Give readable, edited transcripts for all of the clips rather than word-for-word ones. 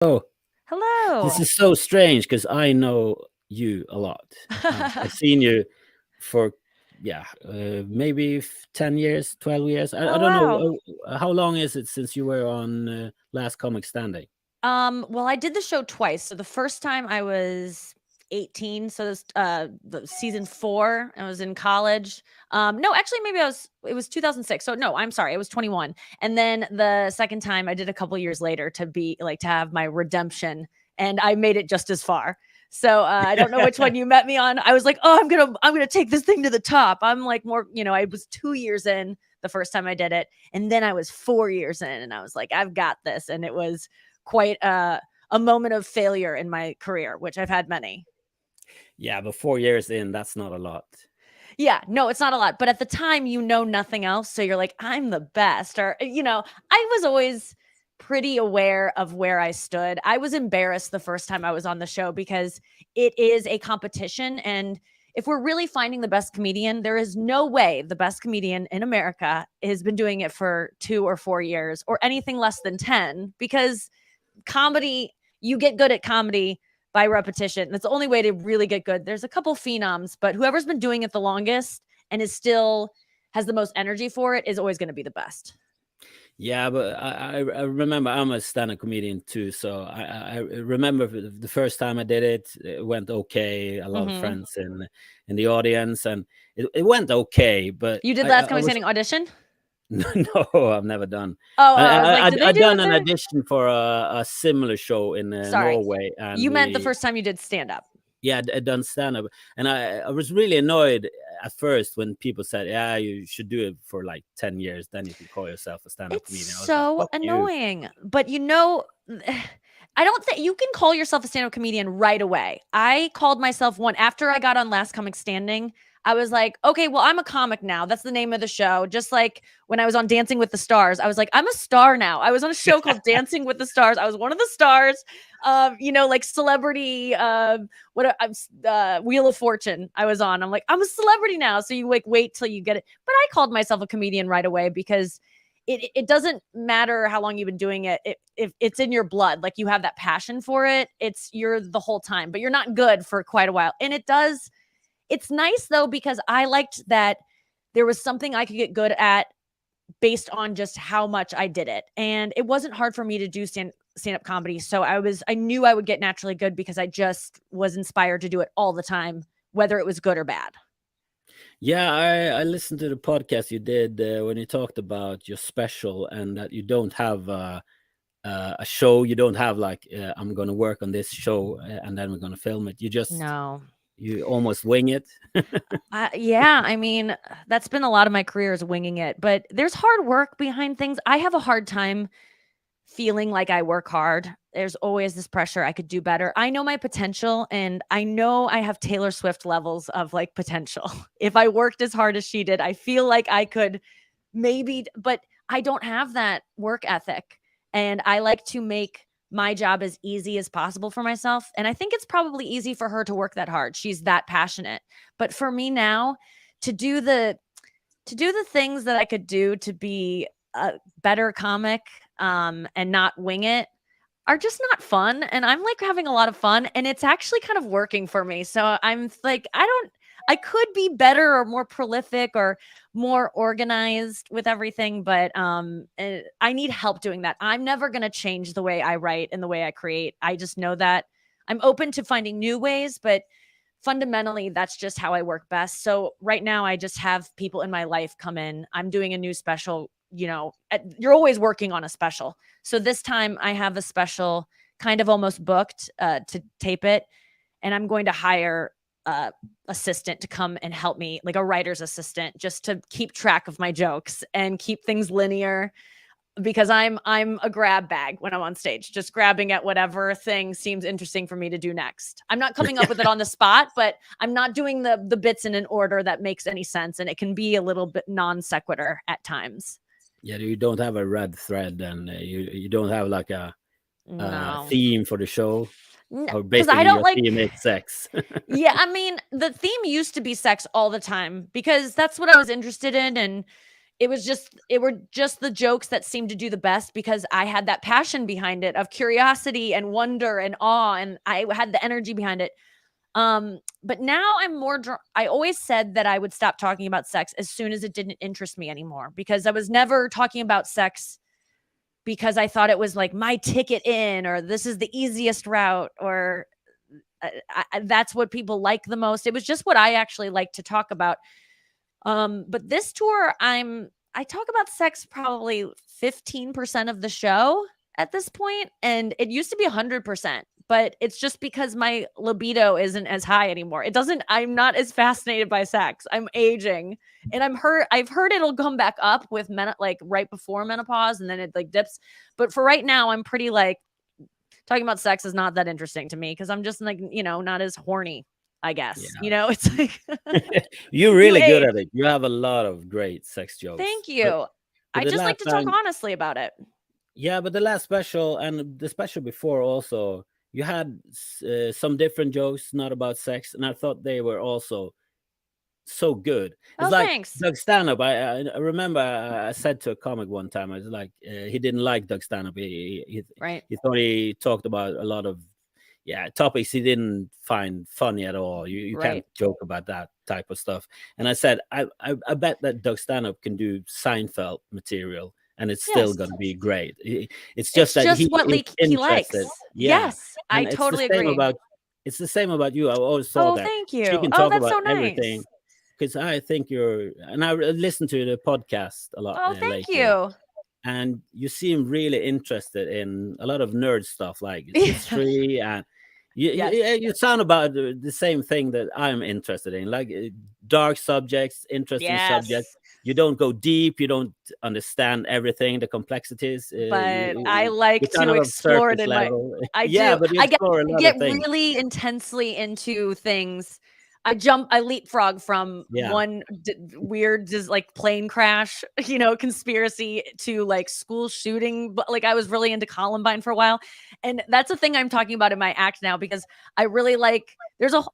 Oh, Hello. this is so strange because I know you a lot. I've seen you for, maybe 10 years, 12 years. I Oh, don't wow. know. How long is it since you were on Last Comic Standing? Well, I did the show twice. So the first time I was 18, so this the season 4, I was in college. No, actually maybe it was 2006. So no, I'm sorry, I was 21. And then the second time I did a couple years later to have my redemption, and I made it just as far. So I don't know which one you met me on. I was like, "Oh, I'm going to take this thing to the top." I'm like more, I was 2 years in the first time I did it, and then I was 4 years in, and I was like, "I've got this." And it was quite a moment of failure in my career, which I've had many. Yeah, but 4 years in, that's not a lot. Yeah, no, it's not a lot. But at the time, nothing else. So you're like, I'm the best. Or, I was always pretty aware of where I stood. I was embarrassed the first time I was on the show because it is a competition. And if we're really finding the best comedian, there is no way the best comedian in America has been doing it for 2 or 4 years or anything less than 10, because comedy, you get good at comedy by repetition. That's the only way to really get good. There's a couple phenoms, but whoever's been doing it the longest and is still has the most energy for it is always going to be the best. Yeah, but I remember I'm a stand-up comedian too, so I remember the first time I did it, it went okay. A lot of friends in the audience, and it went okay. But You did I Last Comic was Standing audition? no, I've never done. I was like, did they do done it an there? audition for a similar show in Sorry, Norway, and you meant the first time you did stand up. Yeah, I done stand up, and I was really annoyed at first when people said, "Yeah, you should do it for like 10 years, then you can call yourself a stand up comedian." I was So like, "Fuck you." annoying. But I don't think you can call yourself a stand-up comedian right away. I called myself one after I got on Last Comic Standing. I was like, okay, well, I'm a comic now. That's the name of the show. Just like when I was on Dancing with the Stars, I was like, I'm a star now. I was on a show called Dancing with the Stars. I was one of the stars. Like celebrity, Wheel of Fortune I was on. I'm like, I'm a celebrity now. So you wait till you get it. But I called myself a comedian right away because it doesn't matter how long you've been doing it. If it's in your blood, like you have that passion for it, you're the whole time, but you're not good for quite a while. And it's nice though, because I liked that there was something I could get good at based on just how much I did it. And it wasn't hard for me to do stand-up comedy. So I knew I would get naturally good because I just was inspired to do it all the time, whether it was good or bad. Yeah, I listened to the podcast you did when you talked about your special, and that you don't have a show. You don't have like, I'm going to work on this show and then we're going to film it. You almost wing it. Yeah, I mean, that's been a lot of my career is winging it, but there's hard work behind things. I have a hard time feeling like I work hard. There's always this pressure I could do better. I know my potential, and I know I have Taylor Swift levels of like potential. If I worked as hard as she did, I feel like I could maybe, but I don't have that work ethic, and I like to make my job as easy as possible for myself. And I think it's probably easy for her to work that hard. She's that passionate. But for me now, to do the things that I could do to be a better comic, and not wing it, are just not fun. And I'm like having a lot of fun, and it's actually kind of working for me. So I'm like, I could be better or more prolific or more organized with everything, but I need help doing that. I'm never going to change the way I write and the way I create. I just know that I'm open to finding new ways, but fundamentally, that's just how I work best. So right now, I just have people in my life come in. I'm doing a new special. You're always working on a special. So this time I have a special kind of almost booked to tape it. And I'm going to hire assistant to come and help me, like a writer's assistant, just to keep track of my jokes and keep things linear, because I'm a grab bag when I'm on stage, just grabbing at whatever thing seems interesting for me to do next. I'm not coming up with it on the spot, but I'm not doing the bits in an order that makes any sense. And it can be a little bit non sequitur at times. Yeah, you don't have a red thread, and you don't have like a theme for the show. Or basically your theme is sex. Yeah, I mean, the theme used to be sex all the time because that's what I was interested in. And it were just the jokes that seemed to do the best because I had that passion behind it of curiosity and wonder and awe, and I had the energy behind it. But now I'm more I always said that I would stop talking about sex as soon as it didn't interest me anymore, because I was never talking about sex because I thought it was like my ticket in, or this is the easiest route, or that's what people like the most. It was just what I actually like to talk about. But this tour, I talk about sex probably 15% of the show at this point, and it used to be 100%, but it's just because my libido isn't as high anymore. I'm not as fascinated by sex. I'm aging, and I've heard it'll come back up with like right before menopause, and then it like dips. But for right now, I'm pretty like talking about sex is not that interesting to me because I'm just like, not as horny, I guess. Yeah. It's like you're really good at it. You have a lot of great sex jokes. Thank you. But I just like to talk honestly about it. Yeah, but the last special and the special before also, you had some different jokes, not about sex, and I thought they were also so good. It's like thanks. Doug Stanhope. I remember I said to a comic one time, I was like, he didn't like Doug Stanhope. He thought he talked about a lot of topics he didn't find funny at all. You can't joke about that type of stuff. And I said, I bet that Doug Stanhope can do Seinfeld material, and it's still going to be great. It's just that he's interested. Yes, and I totally agree. It's the same about you. I always saw that. Thank you. She can talk about so nice. everything. Because I think and I listen to the podcast a lot. Thank you. And you seem really interested in a lot of nerd stuff like history, and you sound about the same thing that I'm interested in, like dark subjects, interesting subjects. You don't go deep, you don't understand everything, the complexities. But I like to explore it in level. I get really intensely into things. I leapfrog from one weird like plane crash, conspiracy to like school shooting. But like I was really into Columbine for a while. And that's a thing I'm talking about in my act now, because I really like,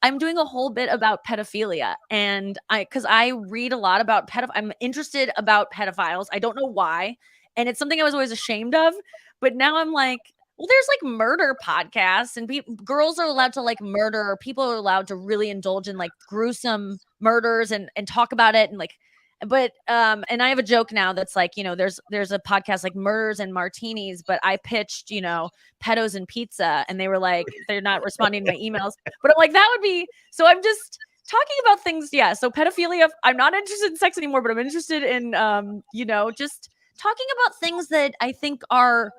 I'm doing a whole bit about pedophilia, and because I read a lot about I'm interested about pedophiles. I don't know why. And it's something I was always ashamed of, but now I'm like, well, there's like murder podcasts, and girls are allowed to like murder, or people are allowed to really indulge in like gruesome murders and talk about it. And like, but, and I have a joke now that's like, there's a podcast like Murders and Martinis, but I pitched, pedos and pizza, and they were like, they're not responding to my emails, but I'm like, that would be, so I'm just talking about things. Yeah. So pedophilia, I'm not interested in sex anymore, but I'm interested in, just talking about things that I think are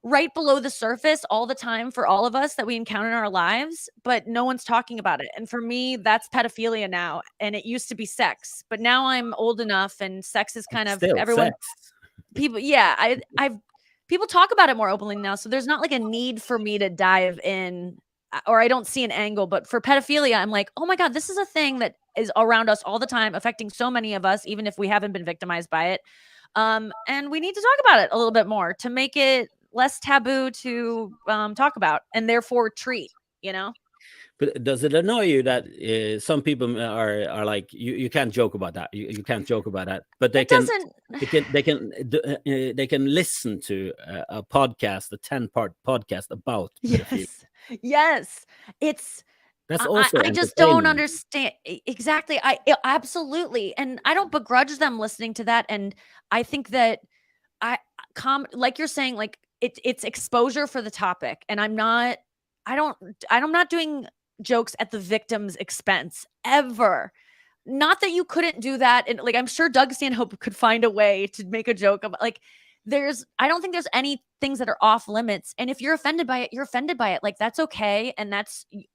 right below the surface all the time for all of us that we encounter in our lives, but no one's talking about it. And for me, that's pedophilia now. And it used to be sex, but now I'm old enough, and sex is kind of everyone. Sex. People, people talk about it more openly now. So there's not like a need for me to dive in, or I don't see an angle. But for pedophilia, I'm like, oh my God, this is a thing that is around us all the time, affecting so many of us, even if we haven't been victimized by it. And we need to talk about it a little bit more to make it less taboo to talk about, and therefore treat, But does it annoy you that some people are like, you can't joke about that, you can't joke about that, but they can listen to a podcast, a 10-part podcast about yes, it's that's also I just don't understand exactly. Absolutely, and I don't begrudge them listening to that, and I think that like you're saying, like it's exposure for the topic, and I'm not doing jokes at the victim's expense ever. Not that you couldn't do that, and like I'm sure Doug Stanhope could find a way to make a joke about like I don't think there's any things that are off limits, and if you're offended by it, you're offended by it. Like that's okay, and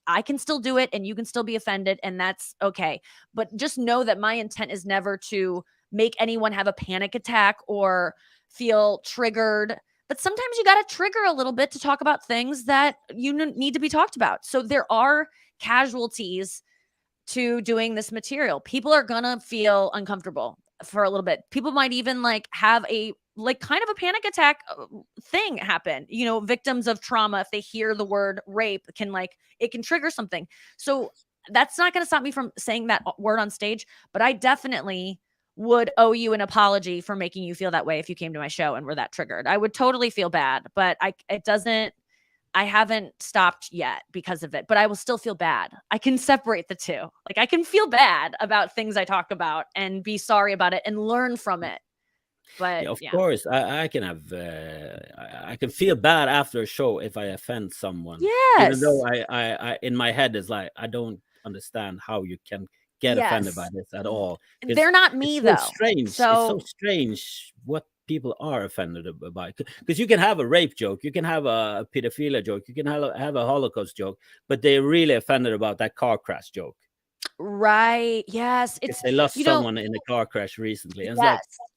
I can still do it, and you can still be offended, and that's okay. But just know that my intent is never to make anyone have a panic attack or feel triggered. But sometimes you got to trigger a little bit to talk about things that you need to be talked about. So there are casualties to doing this material. People are going to feel uncomfortable for a little bit. People might even like have a kind of a panic attack thing happen. Victims of trauma, if they hear the word rape, it can trigger something. So that's not going to stop me from saying that word on stage, but I definitely would owe you an apology for making you feel that way if you came to my show and were that triggered. I would totally feel bad, but I haven't stopped yet because of it, but I will still feel bad. I can separate the two. Like I can feel bad about things I talk about and be sorry about it and learn from it. But Yeah, of course, I can have I can feel bad after a show if I offend someone. Yes. Even though I in my head is like, I don't understand how you can get offended by this at all. They're not me though. Strange. So it's so strange what people are offended by. Because you can have a rape joke, you can have a pedophilia joke, you can have a Holocaust joke, but they're really offended about that car crash joke. Right. Yes. It's they lost someone in a car crash recently. And yes. It's like,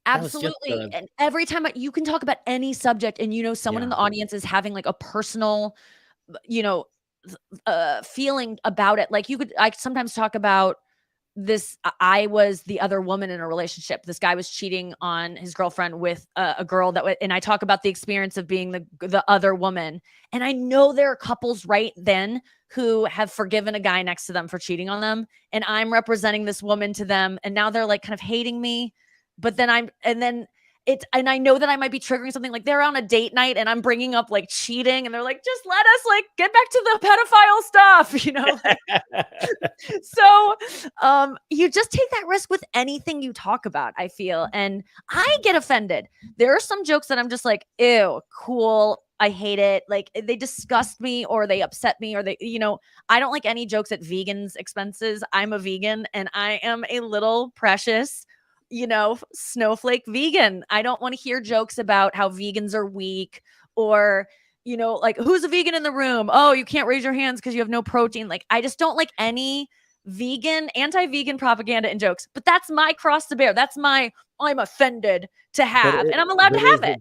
absolutely. And every time you can talk about any subject and, someone in the audience is having like a personal, feeling about it. Like I sometimes talk about this. I was the other woman in a relationship. This guy was cheating on his girlfriend with a girl and I talk about the experience of being the other woman. And I know there are couples right then who have forgiven a guy next to them for cheating on them. And I'm representing this woman to them. And now they're like kind of hating me. But then and I know that I might be triggering something, like they're on a date night and I'm bringing up like cheating and they're like, just let us like get back to the pedophile stuff, So you just take that risk with anything you talk about, I feel. And I get offended. There are some jokes that I'm just like, ew, cool. I hate it. Like they disgust me or they upset me or they, I don't like any jokes at vegans' expenses. I'm a vegan and I am a little precious, snowflake vegan. I don't want to hear jokes about how vegans are weak or, like who's a vegan in the room? Oh, you can't raise your hands because you have no protein. Like, I just don't like any anti-vegan propaganda and jokes, but that's my cross to bear. That's I'm offended to have, and I'm allowed to have it.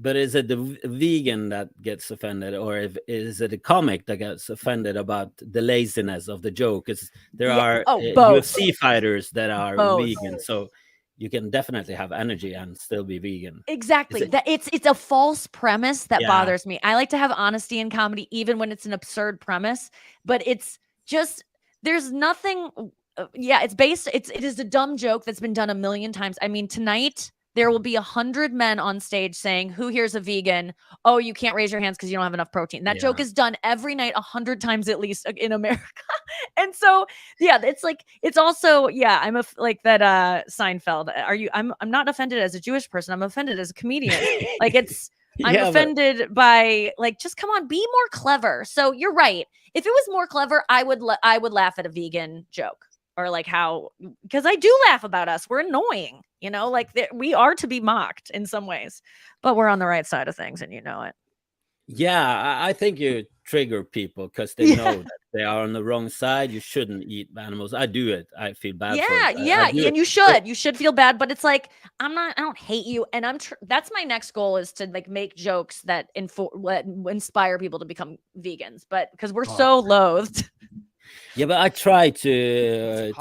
But is it the vegan that gets offended, or is it a comic that gets offended about the laziness of the joke? Because there are UFC fighters that are vegan, so you can definitely have energy and still be vegan. Exactly. It's a false premise that bothers me. I like to have honesty in comedy, even when it's an absurd premise. But it's just there's nothing. It is a dumb joke that's been done a million times. I mean, tonight there will be 100 men on stage saying, "Who here's a vegan? Oh, you can't raise your hands because you don't have enough protein." That joke is done every night 100 times at least in America. And so, it's like, it's also, I'm like that Seinfeld. I'm not offended as a Jewish person. I'm offended as a comedian. Like I'm offended by like, just come on, be more clever. So you're right. If it was more clever, I would laugh at a vegan joke. Or like because I do laugh about us. We're annoying, like we are to be mocked in some ways, but we're on the right side of things and you know it. Yeah, I think you trigger people because they know that they are on the wrong side. You shouldn't eat animals. I do it. I feel bad for it. And you should. You should feel bad, but it's like, I don't hate you. And that's my next goal, is to like make jokes that inspire people to become vegans, but because we're so loathed. Yeah, but I try to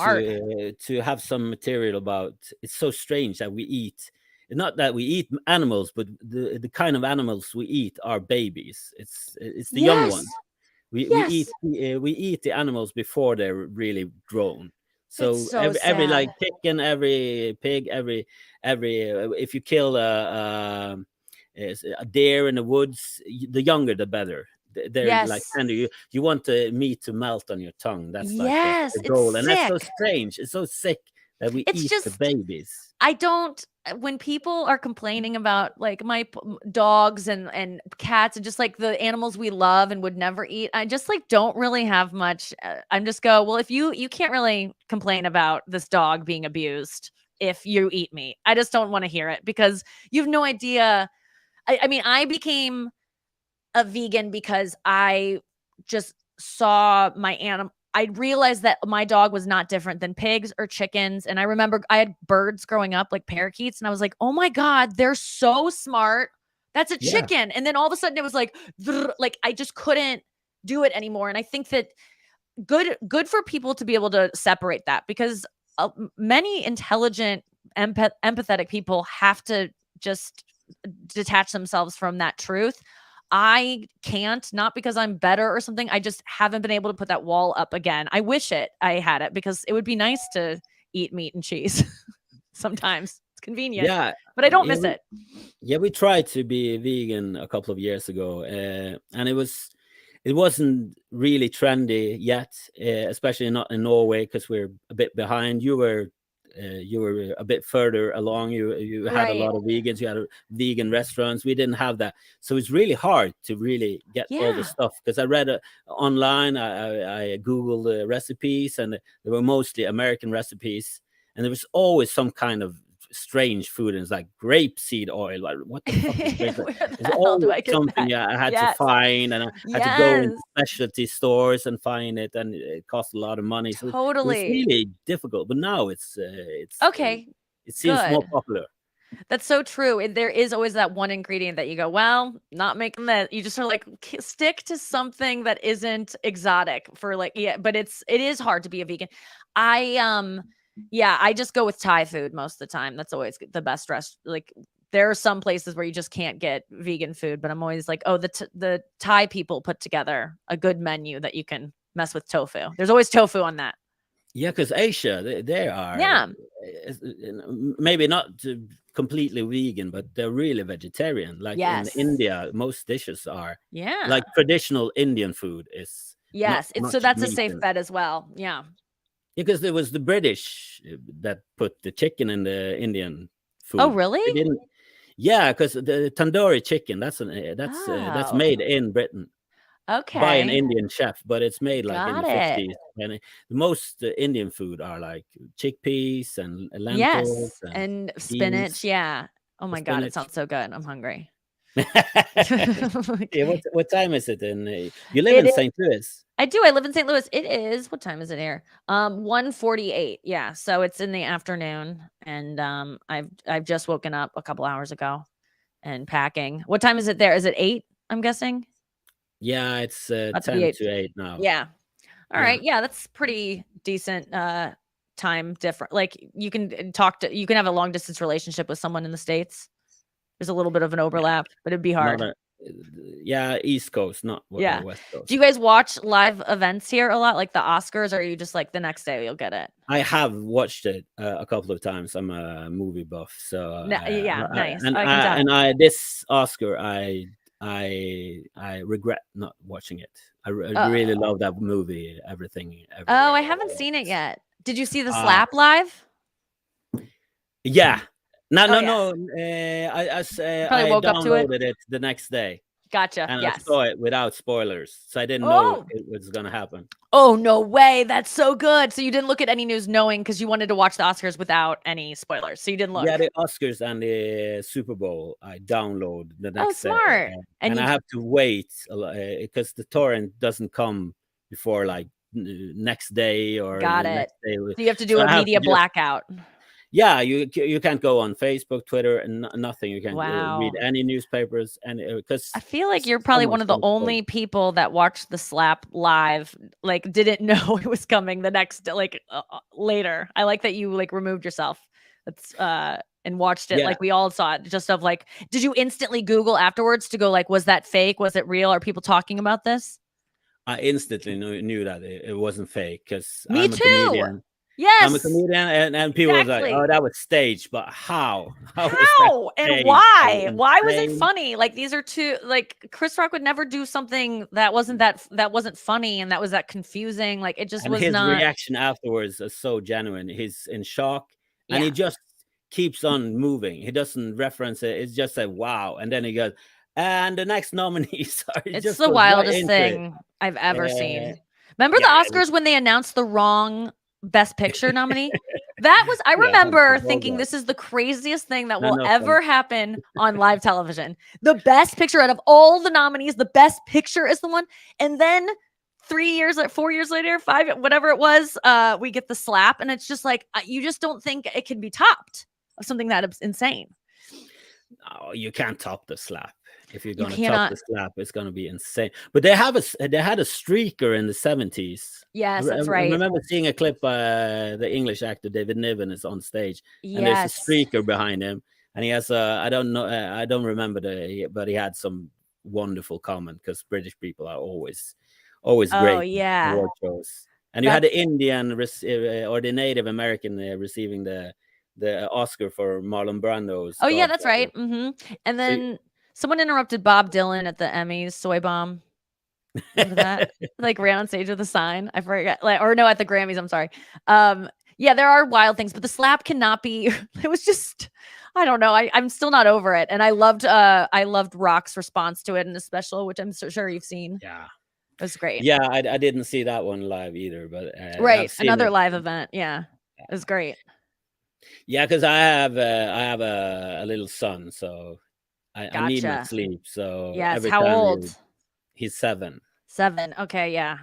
have some material about. It's so strange that we eat. Not that we eat animals, but the kind of animals we eat are babies. It's the young ones. We eat the animals before they're really grown. So every like chicken, every pig, every if you kill a deer in the woods, the younger the better. They're like tender. You want the meat to melt on your tongue. That's like the goal, and that's so strange. It's so sick that we eat the babies. When people are complaining about like my dogs and cats and just like the animals we love and would never eat, I just like don't really have much. I'm just well, if you can't really complain about this dog being abused if you eat meat. I just don't want to hear it because you have no idea. I mean, I became a vegan because I just saw my animal. I realized that my dog was not different than pigs or chickens. And I remember I had birds growing up, like parakeets. And I was like, oh my God, they're so smart. That's a chicken. And then all of a sudden it was like I just couldn't do it anymore. And I think that good for people to be able to separate that, because many intelligent, empathetic people have to just detach themselves from that truth. I can't, not because I'm better or something. I just haven't been able to put that wall up again. I wish I had it, because it would be nice to eat meat and cheese. sometimes. It's convenient. Yeah, but I don't miss it. Yeah, we tried to be vegan a couple of years ago, and it wasn't really trendy yet, especially not in Norway because we're a bit behind. You were a bit further along. You had a lot of vegans. You had vegan restaurants. We didn't have that, so it's really hard to really get all the stuff. Because I read online, I googled recipes, and they were mostly American recipes, and there was always some kind of strange food, and it's like grapeseed oil. Like, what the fuck is grapeseed? There's always something I had to find, and I had to go into specialty stores and find it, and it cost a lot of money. So totally, it's really difficult. But now it's okay. It seems more popular. That's so true. There is always that one ingredient that you go, well, not making that. You just sort of like stick to something that isn't exotic for like, but it is hard to be a vegan. I just go with Thai food most of the time. That's always the best rest. Like there are some places where you just can't get vegan food, but I'm always like, oh, the Thai people put together a good menu that you can mess with tofu. There's always tofu on that. Yeah, because Asia, they are maybe not completely vegan, but they're really vegetarian. Like in India, most dishes are. Yeah. Like traditional Indian food is. Yes, so that's a safe bet as well. Yeah. Because there was the British that put the chicken in the Indian food. Oh, really? Yeah, because the tandoori chicken that's made in Britain. Okay. By an Indian chef, but it's made like in the 50s. And most Indian food are like chickpeas and lentils. And spinach. Beans. Yeah. Oh my God, it sounds so good. I'm hungry. What time is it you live in St. Louis? I do. I live in St. Louis. It is, what time is it here? 1:48. Yeah. So it's in the afternoon, and I've just woken up a couple hours ago and packing. What time is it there? Is it 8? I'm guessing. Yeah, it's 10 to 8 now. Yeah. All right. Yeah, that's pretty decent time different. Like you can have a long distance relationship with someone in the States. There's a little bit of an overlap, but it'd be hard. East Coast, not West Coast. Do you guys watch live events here a lot, like the Oscars, or are you just like the next day you'll get it? I have watched it a couple of times. I'm a movie buff, so nice. And this Oscar, I regret not watching it. I really love that movie. Everything. I haven't seen it yet. Did you see the slap live? Yeah. No. I downloaded it the next day. Gotcha. And I saw it without spoilers, so I didn't know it was gonna happen. Oh, no way! That's so good. So you didn't look at any news, knowing because you wanted to watch the Oscars without any spoilers. So you didn't look. Yeah, the Oscars and the Super Bowl, I download the next day. Oh, smart. And I have to wait because the torrent doesn't come before like next day or. Got it. Next day. So you have to do a media blackout. Yeah, you can't go on Facebook, Twitter, and nothing. You can't read any newspapers, and because I feel like you're probably one of the only people that watched the slap live, like didn't know it was coming the next later. I like that you like removed yourself. That's and watched it like we all saw it. Just of like, did you instantly Google afterwards to go like, was that fake? Was it real? Are people talking about this? I instantly knew that it wasn't fake because I'm a comedian. Yes, I'm a comedian, and people were like, "Oh, that was staged," but how? How and why? Why was it funny? Like these are two. Like Chris Rock would never do something that wasn't funny, and that was that confusing. Like it just was not. His reaction afterwards is so genuine. He's in shock, and he just keeps on moving. He doesn't reference it. It's just like wow, and then he goes, and the next nominees are. It's the wildest thing I've ever seen. Remember the Oscars when they announced the wrong Best Picture nominee? That was, I remember thinking this is the craziest thing that will ever happen on live television. The Best Picture out of all the nominees, the Best Picture is the one. And then 4 years later, 5, whatever it was, we get the slap. And it's just like, you just don't think it can be topped of something that insane. No, you can't top the slap. If you're going to top the slap, it's going to be insane. But they had a streaker in the 70s. Yes, that's right. I remember seeing a clip. The English actor David Niven is on stage, and there's a streaker behind him, and he has I don't remember but he had some wonderful comment because British people are always great. Oh yeah, award shows. And you had the Indian or the Native American receiving the the Oscar for Marlon Brando's Oh yeah, that's Godfather. right. And So then someone interrupted Bob Dylan at the Emmys. Soy bomb. Remember that? Like ran on stage with a sign. I forget. Like, or no, at the Grammys. I'm sorry. Yeah, there are wild things, but the slap cannot be. It was just. I don't know. I'm still not over it, and I loved Rock's response to it in the special, which I'm sure you've seen. yeah, It was great. yeah, I didn't see that one live either, but Right, I've seen another it. live event. Yeah, it was great. Yeah, because I have a little son, so I need my Gotcha. sleep. So Yes. every How time old? he's 7. 7. Okay. Yeah.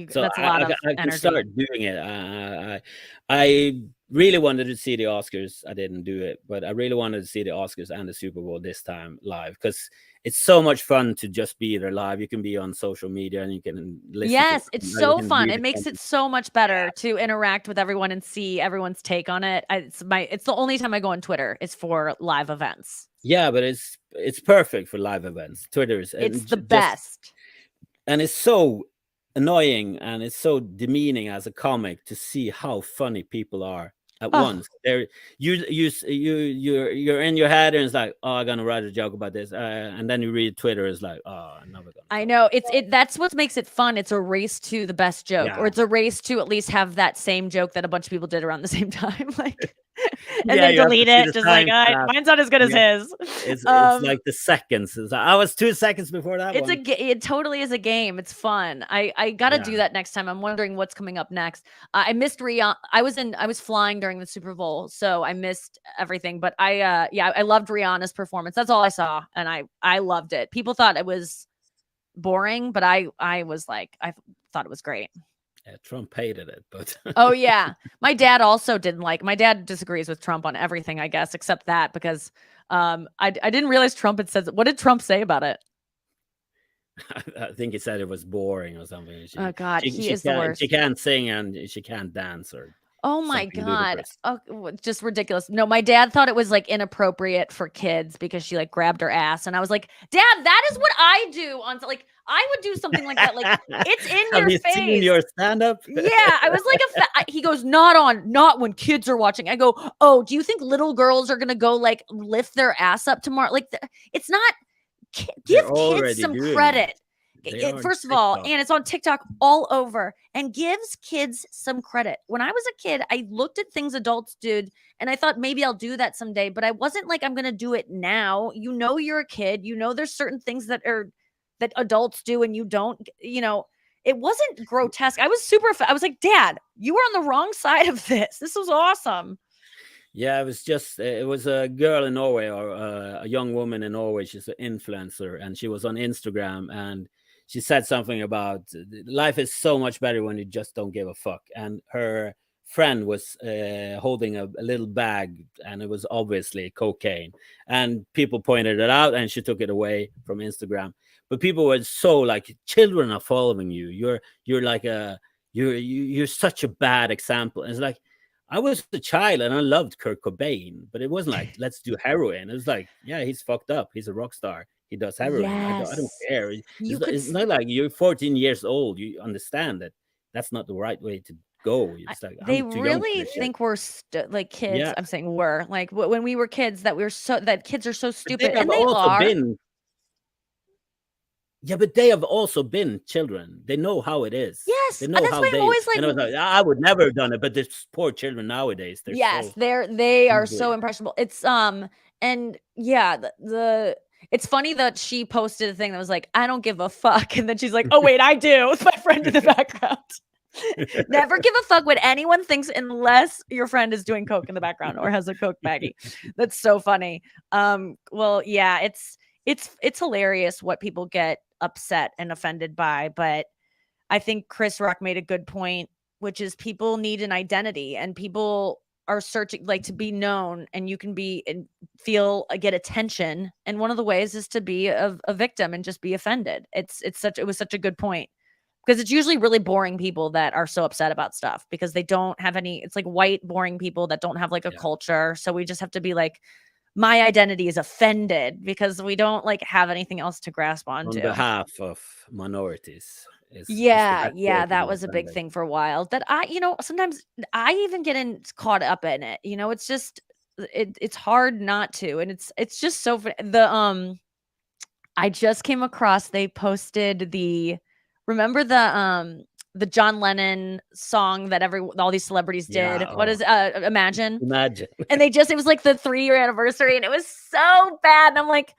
So That's a lot of I can start energy. doing it. I really wanted to see the Oscars. I didn't do it, but I really wanted to see the Oscars and the Super Bowl this time live because it's so much fun to just be there live. You can be on social media and you can listen. Yes, to it's you so can fun. read It the makes it comments. so much better to interact with everyone and see everyone's take on it. It's the only time I go on Twitter is for live events. Yeah, but it's perfect for live events. Twitter's It's the best. And it's so annoying and it's so demeaning as a comic to see how funny people are at Oh. once. You're in your head and it's like, oh, I'm gonna write a joke about this, and then you read Twitter, it's like, oh, I'm never gonna. I know that's what makes it fun. It's a race to the best joke, or it's a race to at least have that same joke that a bunch of people did around the same time, like, and then delete it. Just like, mine's not as good as his. It's like the seconds. It's like, I was 2 seconds before that. It totally is a game. It's fun. I gotta do that next time. I'm wondering what's coming up next. I missed Rihanna. I was flying during the Super Bowl, so I missed everything. But I loved Rihanna's performance. That's all I saw, and I loved it. People thought it was boring, but I was like, I thought it was great. Yeah, Trump hated it, but oh yeah, my dad also didn't like. My dad disagrees with Trump on everything, I guess, except that because I didn't realize Trump had said. What did Trump say about it? I think he said it was boring or something. Oh God, he is the worst. She can't sing and she can't dance or. Oh my God. Oh, just ridiculous. No, my dad thought it was like inappropriate for kids because she like grabbed her ass. And I was like, Dad, that is what I do on like, I would do something like that. Like it's in your face. Have you seen your stand-up? Yeah. I was like, he goes, not when kids are watching. I go, oh, do you think little girls are going to go like lift their ass up tomorrow? Like it's not, give kids some credit. First of all, and it's on TikTok all over, and gives kids some credit. When I was a kid, I looked at things adults did and I thought maybe I'll do that someday, but I wasn't like, I'm going to do it now. You know, you're a kid, you know, there's certain things that adults do and you don't, you know, it wasn't grotesque. I was like, Dad, you were on the wrong side of this. This was awesome. Yeah, it was a girl in Norway, or a young woman in Norway. She's an influencer and she was on Instagram and she said something about life is so much better when you just don't give a fuck. And her friend was holding a little bag and it was obviously cocaine. And people pointed it out and she took it away from Instagram. But people were so like, children are following you. You're like you're such a bad example. And it's like, I was a child and I loved Kurt Cobain, but it wasn't like, let's do heroin. It was like, yeah, he's fucked up. He's a rock star. He does heroin. Yes. I don't care. It's not like you're 14 years old. You understand that that's not the right way to go. It's like, they really think we're like kids. Yeah. I'm saying we're like when we were kids that kids are so stupid, and they are. Yeah, but they have also been children. They know how it is. Yes, they know that's why I'm always like, I would never have done it. But there's poor children nowadays. They are so impressionable. It's and yeah, it's funny that she posted a thing that was like, I don't give a fuck, and then she's like, oh wait, I do. With my friend in the background. Never give a fuck what anyone thinks unless your friend is doing coke in the background or has a coke baggie. That's so funny. Well, yeah, it's hilarious what people get upset and offended by, but I think Chris Rock made a good point, which is people need an identity and people are searching like to be known, and you can be and get attention, and one of the ways is to be a victim and just be offended. It was such a good point, because it's usually really boring people that are so upset about stuff because they don't have any. It's like white boring people that don't have like a culture, so we just have to be like, my identity is offended because we don't like have anything else to grasp onto. On behalf of minorities. That was a big thing for a while that sometimes I even get caught up in it. It's just it's hard not to, and it's just so funny. I just came across, they posted remember the John Lennon song that all these celebrities did. What is Imagine? Imagine. And it was like the 3-year anniversary, and it was so bad. And I'm like,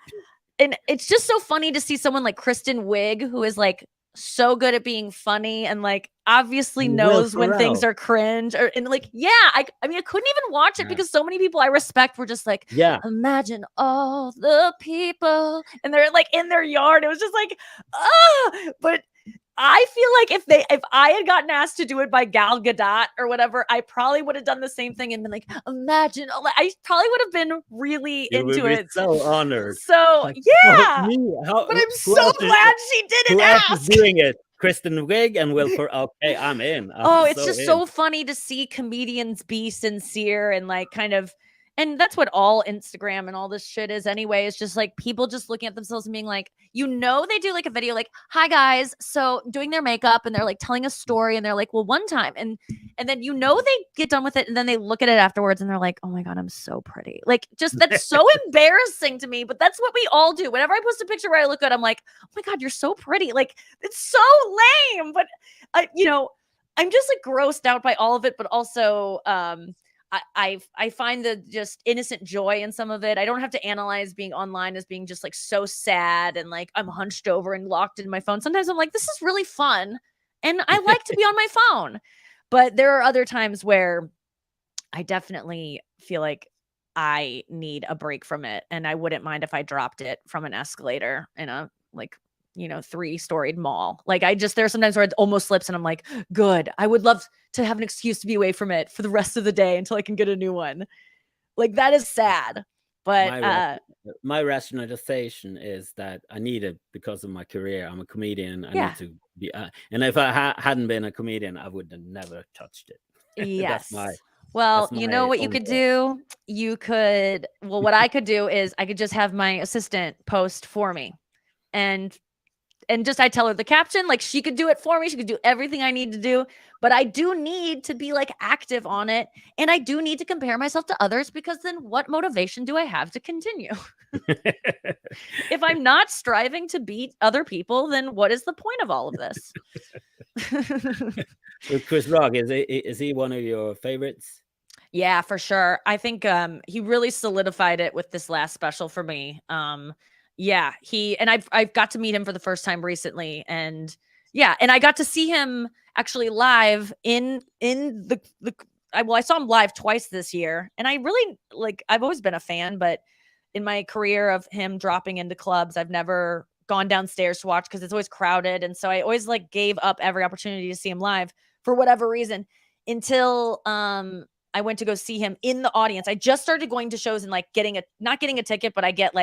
and it's just so funny to see someone like Kristen Wiig, who is like so good at being funny and like obviously knows when things are cringe, and like, I mean, I couldn't even watch it because so many people I respect were just like, imagine all the people, and they're like in their yard. It was just like, but I feel like if I had gotten asked to do it by Gal Gadot or whatever, I probably would have done the same thing and been like, imagine. I probably would have been really into it. So honored. So like, yeah, but I'm so glad she didn't ask. Who else is doing it? Kristen Wiig and Will Ferrell. Okay, I'm in. It's just so funny to see comedians be sincere and like kind of. And that's what all Instagram and all this shit is anyway. It's just like people just looking at themselves and being like, they do like a video like, hi guys. So doing their makeup and they're like telling a story and they're like, well, one time. And then they get done with it and then they look at it afterwards and they're like, oh my God, I'm so pretty. Like just that's so embarrassing to me. But that's what we all do. Whenever I post a picture where I look good, I'm like, oh my God, you're so pretty. Like it's so lame. But I'm just like grossed out by all of it. But also I find the just innocent joy in some of it. I don't have to analyze being online as being just like so sad and like I'm hunched over and locked in my phone. Sometimes I'm like, this is really fun and I like to be on my phone. But there are other times where I definitely feel like I need a break from it. And I wouldn't mind if I dropped it from an escalator in a 3-storied mall. Like there's sometimes where it almost slips and I'm like, good. I would love to have an excuse to be away from it for the rest of the day until I can get a new one. Like that is sad. But my rationalization is that I need it because of my career. I'm a comedian. I need to be, and if I hadn't been a comedian, I would have never touched it. Yes. What you could do? What I could do is I could just have my assistant post for me. And just I tell her the caption, like she could do it for me. She could do everything I need to do, but I do need to be like active on it. And I do need to compare myself to others because then what motivation do I have to continue? If I'm not striving to beat other people, then what is the point of all of this? Chris Rock, is he one of your favorites? Yeah, for sure. I think he really solidified it with this last special for me. Yeah, I've got to meet him for the first time recently, and I got to see him actually live in I saw him live twice this year, and I really I've always been a fan, but in my career of him dropping into clubs, I've never gone downstairs to watch because it's always crowded, and so I always gave up every opportunity to see him live for whatever reason until I went to go see him in the audience. I just started going to shows and not getting a ticket, but I get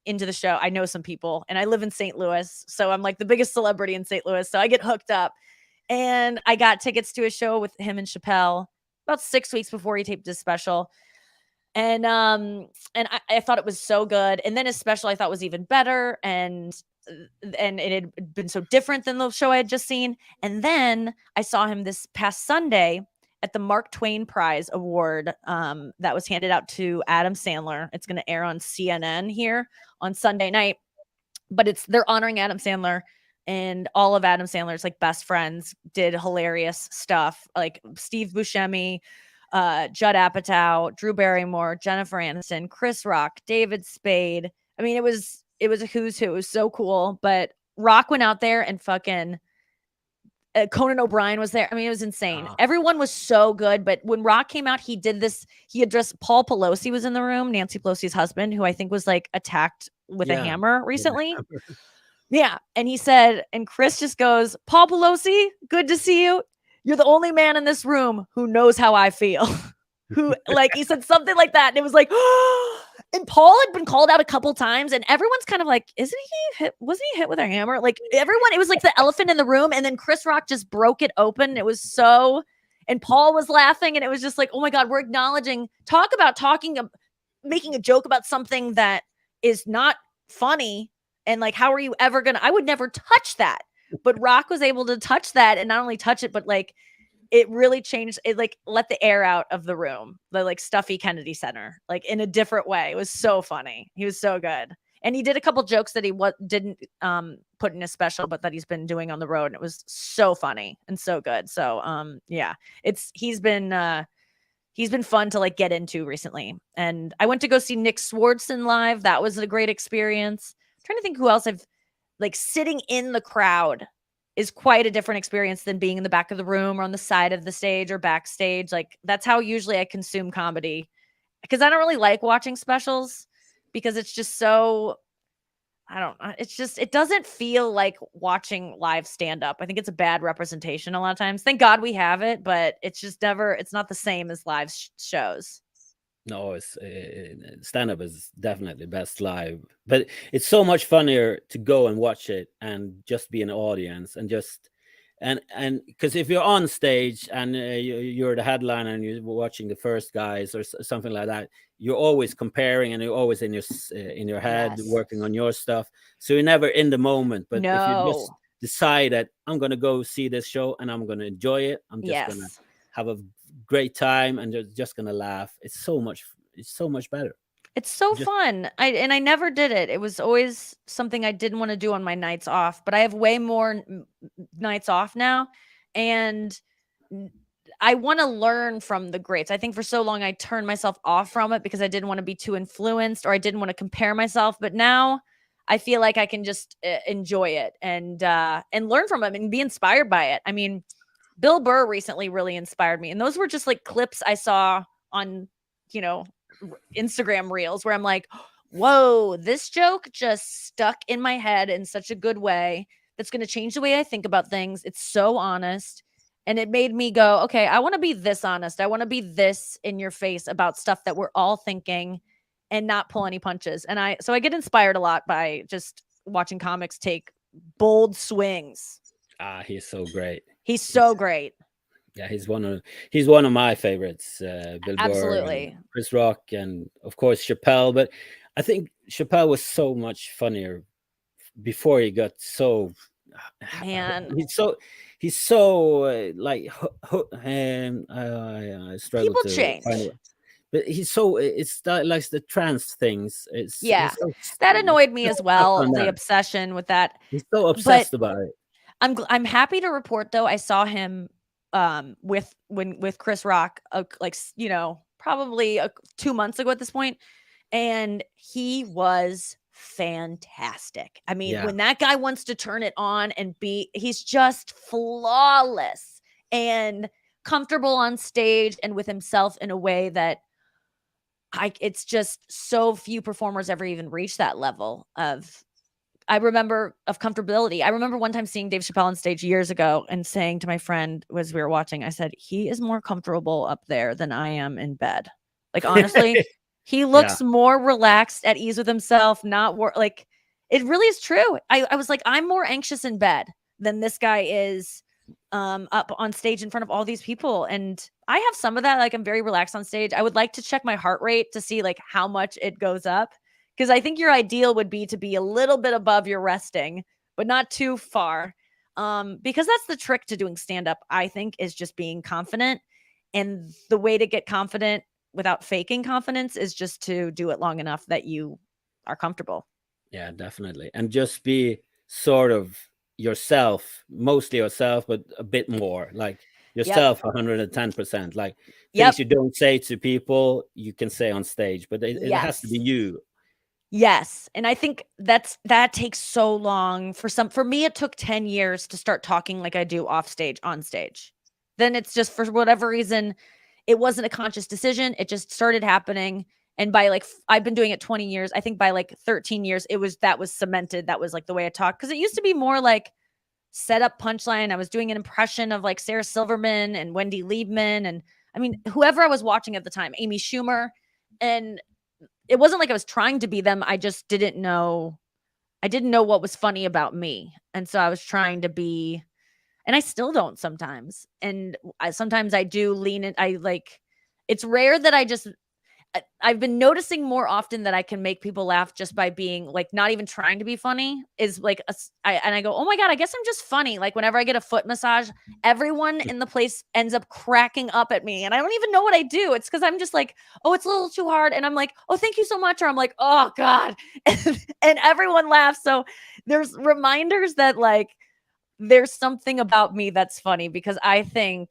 into the show. I know some people and I live in St. Louis. So I'm the biggest celebrity in St. Louis. So I get hooked up and I got tickets to a show with him and Chappelle about 6 weeks before he taped his special. And I thought it was so good. And then his special I thought was even better. And it had been so different than the show I had just seen. And then I saw him this past Sunday at the Mark Twain Prize Award that was handed out to Adam Sandler. It's going to air on CNN here on Sunday night, but they're honoring Adam Sandler, and all of Adam Sandler's best friends did hilarious stuff, like Steve Buscemi, Judd Apatow, Drew Barrymore, Jennifer Aniston, Chris Rock, David Spade. I mean, it was a who's who. It was so cool. But Rock went out there and fucking Conan O'Brien was there. I mean, it was insane. Everyone was so good. But when Rock came out, he did this. He addressed Paul Pelosi was in the room, Nancy Pelosi's husband, who I think was attacked with a hammer recently. Yeah. And he said, and Chris just goes, Paul Pelosi, good to see you. You're the only man in this room who knows how I feel. Who he said something like that. And it was and Paul had been called out a couple times and everyone's kind of wasn't he hit with a hammer? Everyone, it was the elephant in the room. And then Chris Rock just broke it open. It was and Paul was laughing and it was just oh my God, we're acknowledging, making a joke about something that is not funny. And how are you ever I would never touch that. But Rock was able to touch that and not only touch it, but it really changed. It like let the air out of the room, the like stuffy Kennedy Center, like in a different way. It was so funny. He was so good. And he did a couple jokes that he didn't put in his special, but that he's been doing on the road. And it was so funny and so good. So yeah, he's been fun to like get into recently. And I went to go see Nick Swardson live. That was a great experience. I'm trying to think who else I've like sitting in the crowd is quite a different experience than being in the back of the room or on the side of the stage or backstage. Like that's how usually I consume comedy, because I don't really like watching specials because it's just so, I don't know. It's just, it doesn't feel like watching live stand up. I think it's a bad representation a lot of times. Thank God we have it, but it's just never, it's not the same as live shows. No, it's stand up is definitely best live, but it's so much funnier to go and watch it and just be an audience and just and because if you're on stage and you're the headliner and you're watching the first guys or something like that, you're always comparing and you're always in your head Yes. working on your stuff, so you're never in the moment. But if you just No. decide that I'm gonna go see this show and I'm gonna enjoy it, I'm just gonna Yes. have a great time and just gonna laugh, it's so much better. It's so Just fun. I never did it. It was always something I didn't want to do on my nights off, but I have way more nights off now. And I want to learn from the greats. I think for so long I turned myself off from it because I didn't want to be too influenced or I didn't want to compare myself. But now I feel like I can just enjoy it and learn from it and be inspired by it. I mean, Bill Burr recently really inspired me. And those were just like clips I saw on, Instagram reels where I'm like, whoa, this joke just stuck in my head in such a good way that's going to change the way I think about things. It's so honest. And it made me go, okay, I want to be this honest. I want to be this in your face about stuff that we're all thinking and not pull any punches. And so I get inspired a lot by just watching comics take bold swings. he's so great. He's so great. Yeah, he's one of my favorites. Bill Burr, Absolutely. Chris Rock, and of course Chappelle. But I think Chappelle was so much funnier before he got so. Man, he's so like I struggle people to change. find it. But he's so it's like the trans things. It's that annoyed me as well. The that. obsession with that. He's so obsessed about it. I'm happy to report though, I saw him with Chris Rock probably 2 months ago at this point, and he was fantastic. I mean, when that guy wants to turn it on and he's just flawless and comfortable on stage and with himself in a way that it's just so few performers ever even reach that level of comfortability. I remember one time seeing Dave Chappelle on stage years ago and saying to my friend as we were watching, I said, he is more comfortable up there than I am in bed. Like, honestly, he looks more relaxed, at ease with himself, like, it really is true. I was like, I'm more anxious in bed than this guy is up on stage in front of all these people. And I have some of that. Like, I'm very relaxed on stage. I would like to check my heart rate to see like how much it goes up. Because I think your ideal would be to be a little bit above your resting, but not too far. Because that's the trick to doing stand-up, I think, is just being confident. And the way to get confident without faking confidence is just to do it long enough that you are comfortable. Yeah, definitely. And just be sort of yourself, mostly yourself, but a bit more like yourself, 110%. Like things you don't say to people, you can say on stage, but it has to be you. Yes. And I think that takes so long for me, it took 10 years to start talking like I do off stage, on stage. Then it's just, for whatever reason, it wasn't a conscious decision. It just started happening. And by I've been doing it 20 years. I think by 13 years, that was cemented. That was like the way I talk. Cause it used to be more like set up punchline. I was doing an impression of like Sarah Silverman and Wendy Liebman. And I mean, whoever I was watching at the time, Amy Schumer. And it wasn't like I was trying to be them. I just didn't know. I didn't know what was funny about me. And so I was trying to be, and I still don't sometimes. And sometimes I do lean in. It's rare that I've been noticing more often that I can make people laugh just by being like, not even trying to be funny is like, and I go, oh my God, I guess I'm just funny. Like whenever I get a foot massage, everyone in the place ends up cracking up at me. And I don't even know what I do. It's because I'm just like, oh, it's a little too hard. And I'm like, oh, thank you so much. Or I'm like, oh God. And everyone laughs. So there's reminders that like, there's something about me that's funny because I think,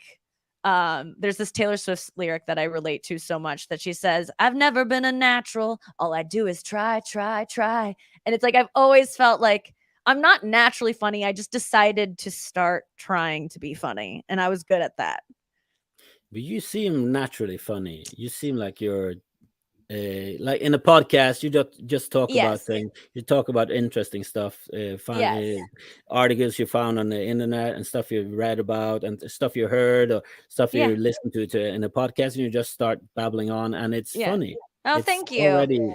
there's this Taylor Swift lyric that I relate to so much that she says, I've never been a natural. All I do is try. And it's like, I've always felt like I'm not naturally funny. I just decided to start trying to be funny. And I was good at that. But you seem naturally funny. You seem like you're like in a podcast, you just talk about things. You talk about interesting stuff, articles you found on the internet and stuff you read about and stuff you heard or stuff you listened to in a podcast, and you just start babbling on, and it's funny. Oh, thank you.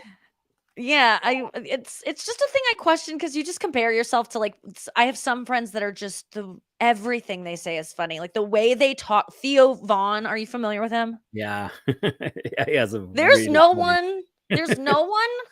Yeah, it's just a thing I question because you just compare yourself to like I have some friends that are just everything they say is funny, like the way they talk. Theo Vaughn, are you familiar with him? Yeah, he has a There's no one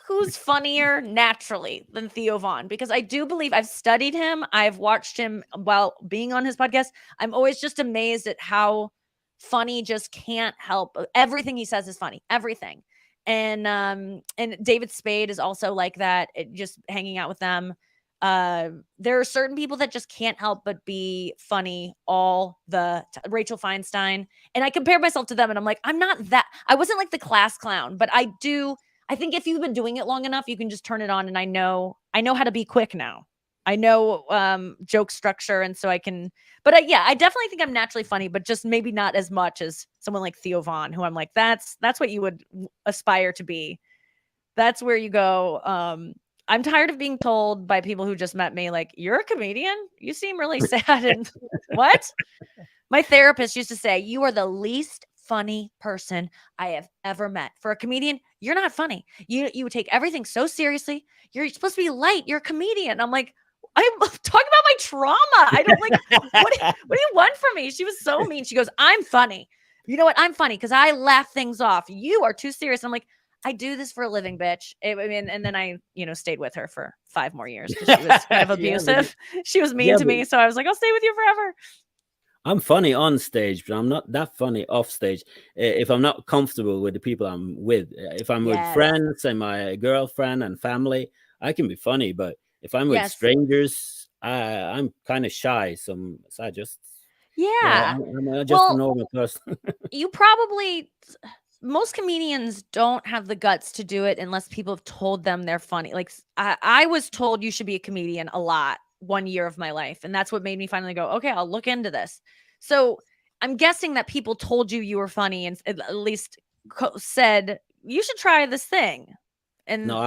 who's funnier naturally than Theo Vaughn because I do believe I've studied him. I've watched him while being on his podcast. I'm always just amazed at how funny just can't help. Everything he says is funny. Everything. And David Spade is also like that. Just hanging out with them. There are certain people that just can't help but be funny all the Rachel Feinstein. And I compare myself to them and I'm like, I wasn't like the class clown, but I think if you've been doing it long enough, you can just turn it on. And I know how to be quick now. I know joke structure. And so I can, but I definitely think I'm naturally funny, but just maybe not as much as someone like Theo Vaughn, who I'm like, that's what you would aspire to be. That's where you go. I'm tired of being told by people who just met me, like, you're a comedian? You seem really sad. And what? My therapist used to say, you are the least funny person I have ever met. For a comedian, you're not funny. You take everything so seriously. You're supposed to be light. You're a comedian. I'm like, I'm talking about my trauma. I don't like, what do you want from me? She was so mean. She goes, I'm funny. You know what? I'm funny because I laugh things off. You are too serious. I'm like, I do this for a living, bitch. And then I, stayed with her for 5 more years because she was kind of abusive. She was mean to me. So I was like, I'll stay with you forever. I'm funny on stage, but I'm not that funny off stage. If I'm not comfortable with the people I'm with, if I'm with friends and my girlfriend and family, I can be funny. But if I'm with strangers, I'm kind of shy. So I just, I'm just a normal person. Most comedians don't have the guts to do it unless people have told them they're funny. Like I was told you should be a comedian a lot 1 year of my life. And that's what made me finally go, okay, I'll look into this. So I'm guessing that people told you were funny and at least said, you should try this thing. And no,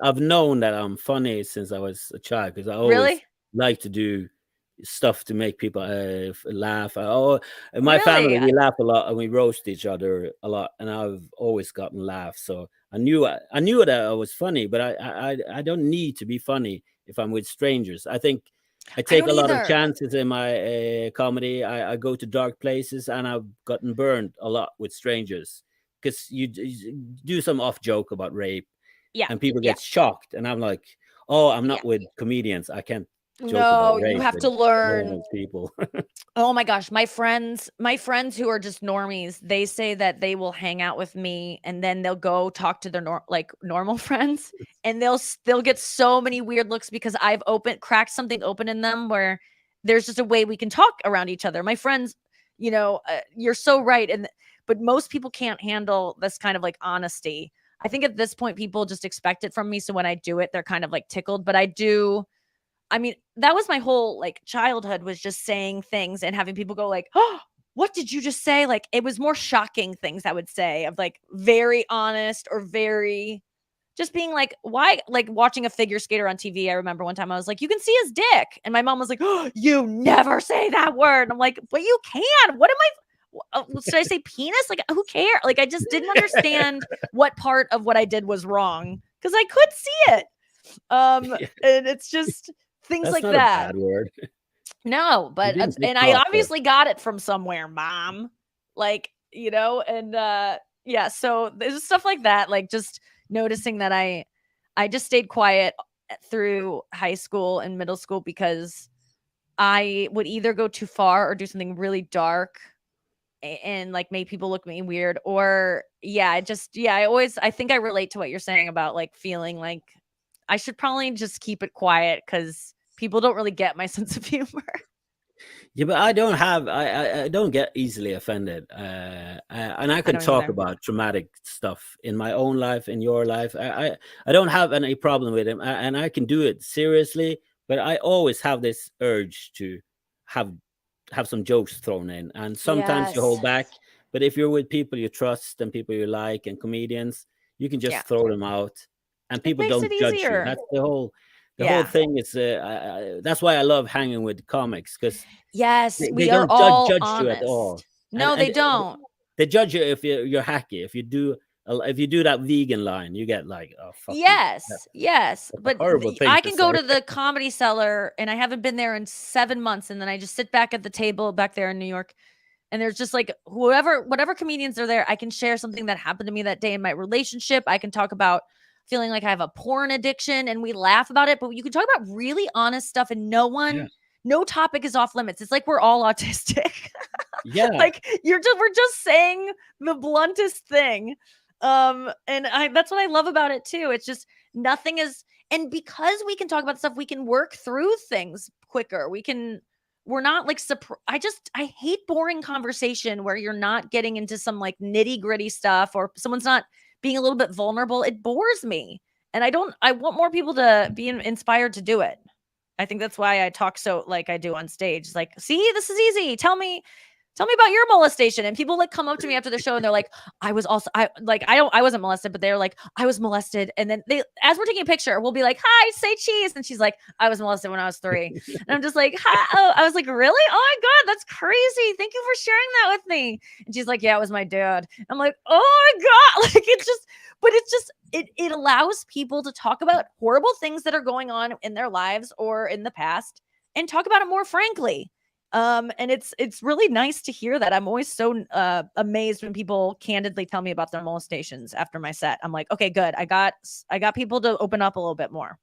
I've known that I'm funny since I was a child because I always like to do stuff to make people laugh. In my family, we laugh a lot and we roast each other a lot, and I've always gotten laughs. So I knew that I was funny, but I don't need to be funny if I'm with strangers. I think I take a lot of chances in my comedy. I go to dark places, and I've gotten burned a lot with strangers because you do some off joke about rape, and people get shocked, and I'm like, oh, I'm not with comedians. I can't. No, you have to learn people. Oh my gosh, my friends who are just normies, they say that they will hang out with me and then they'll go talk to their normal friends, and they'll get so many weird looks because I've cracked something open in them where there's just a way we can talk around each other. My friends, you're so right, but most people can't handle this kind of like honesty. I think at this point people just expect it from me, so when I do it, they're kind of like tickled, but I mean, that was my whole like childhood, was just saying things and having people go like, oh, what did you just say? Like, it was more shocking things I would say of like very honest or very just being like, why? Like watching a figure skater on TV. I remember one time I was like, you can see his dick. And my mom was like, oh, you never say that word. And I'm like, but you can. What am I? Should I say penis? Like, who cares? Like, I just didn't understand what part of what I did was wrong because I could see it. And it's just things That's like not that. A bad word. No, but and I obviously got it from somewhere, mom. Like, and Yeah, so there's stuff like that, like just noticing that I just stayed quiet through high school and middle school because I would either go too far or do something really dark and like make people look at me weird, or I think I relate to what you're saying about like feeling like I should probably just keep it quiet because people don't really get my sense of humor. Yeah, but I don't get easily offended, and I can don't talk either. about traumatic stuff in my own life, in your life. I don't have any problem with it, and I can do it seriously. But I always have this urge to have some jokes thrown in, and sometimes you hold Yes. back. But if you're with people you trust and people you like and comedians, you can just Yeah. throw them out, and It people makes don't it judge you. easier. That's the whole Yeah. thing. Is that's why I love hanging with comics, because Yes, they we are don't all judge you at all. honest. No, And they don't. they judge you if you're hacky. If you do that vegan line, you get like, oh fuck you. Yes, yes. That's a But horrible thing I to can go say. to the Comedy Cellar and I haven't been there in 7 months, and then I just sit back at the table back there in New York, and there's just like whatever comedians are there, I can share something that happened to me that day in my relationship. I can talk about feeling like I have a porn addiction and we laugh about it, but you can talk about really honest stuff and Yeah. no topic is off limits. It's like we're all autistic. Yeah. Like we're just saying the bluntest thing. And that's what I love about it too. It's just nothing is, and because we can talk about stuff, we can work through things quicker. We're not like I hate boring conversation where you're not getting into some like nitty gritty stuff or someone's not being a little bit vulnerable. It bores me. And I want more people to be inspired to do it. I think that's why I talk so like I do on stage. It's like, see, this is easy. Tell me about your molestation. And people like come up to me after the show and they're like, I wasn't molested, but they're like, I was molested. And then as we're taking a picture, we'll be like, hi, say cheese. And she's like, I was molested when I was 3. And I'm just like, hi. Oh, I was like, really? Oh my God, that's crazy. Thank you for sharing that with me. And she's like, yeah, it was my dad. I'm like, oh my God. Like it allows people to talk about horrible things that are going on in their lives or in the past and talk about it more frankly. And it's really nice to hear that. I'm always so amazed when people candidly tell me about their molestations after my set. I'm like, okay, good. I got people to open up a little bit more.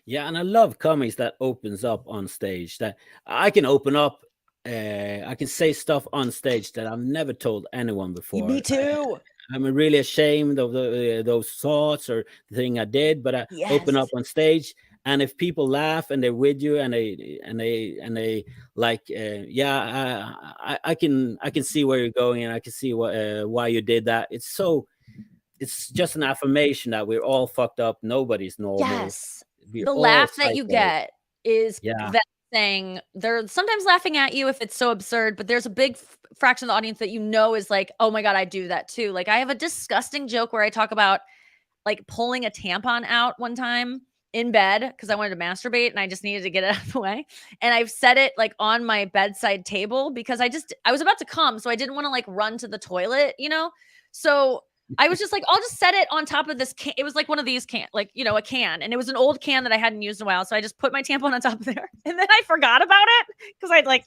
Yeah, and I love comics that opens up on stage. That I can open up. I can say stuff on stage that I've never told anyone before. Me too. I'm really ashamed of those thoughts or the thing I did, but I open up on stage, and if people laugh and they're with you and they like, I can see where you're going and I can see why you did that. It's just an affirmation that we're all fucked up. Nobody's normal. Yes, the laugh that you get is that saying they're sometimes laughing at you if it's so absurd, but there's a big fraction of the audience that is like, oh my God, I do that too. Like I have a disgusting joke where I talk about like pulling a tampon out one time in bed because I wanted to masturbate and I just needed to get it out of the way. And I've set it like on my bedside table because I was about to come, so I didn't want to like run to the toilet, So I was just like, I'll just set it on top of this can. It was like one of these a can. And it was an old can that I hadn't used in a while. So I just put my tampon on top of there. And then I forgot about it because I'd like,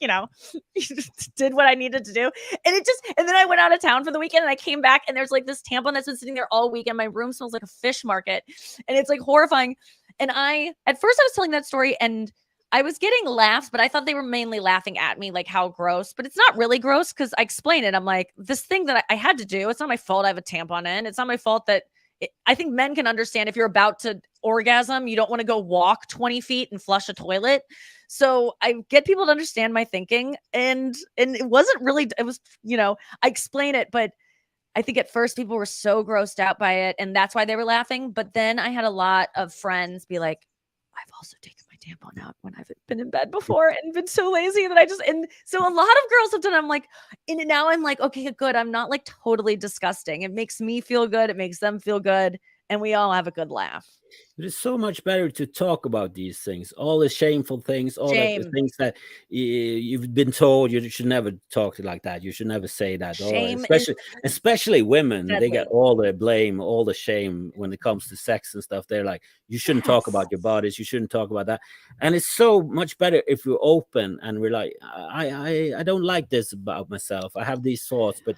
did what I needed to do. And then I went out of town for the weekend and I came back and there's like this tampon that's been sitting there all weekend. My room smells like a fish market and it's like horrifying. And at first I was telling that story and I was getting laughs, but I thought they were mainly laughing at me, like how gross, but it's not really gross because I explain it. I'm like, this thing that I had to do, it's not my fault I have a tampon in. It's not my fault that I think men can understand if you're about to orgasm, you don't want to go walk 20 feet and flush a toilet. So I get people to understand my thinking and it wasn't really, it was, I explain it, but I think at first people were so grossed out by it and that's why they were laughing. But then I had a lot of friends be like, I've also taken my tampon out when I've been in bed before and been so lazy that and so a lot of girls have done. I'm like, and now I'm like, okay, good. I'm not like totally disgusting. It makes me feel good. It makes them feel good. And we all have a good laugh. It is so much better to talk about these things, all the shameful things, all the things that you've been told you should never talk like that. You should never say that. Shame, especially women, they get all the blame, all the shame when it comes to sex and stuff. They're like, you shouldn't talk about your bodies. You shouldn't talk about that. And it's so much better if you're open and we're like, I don't like this about myself. I have these thoughts, but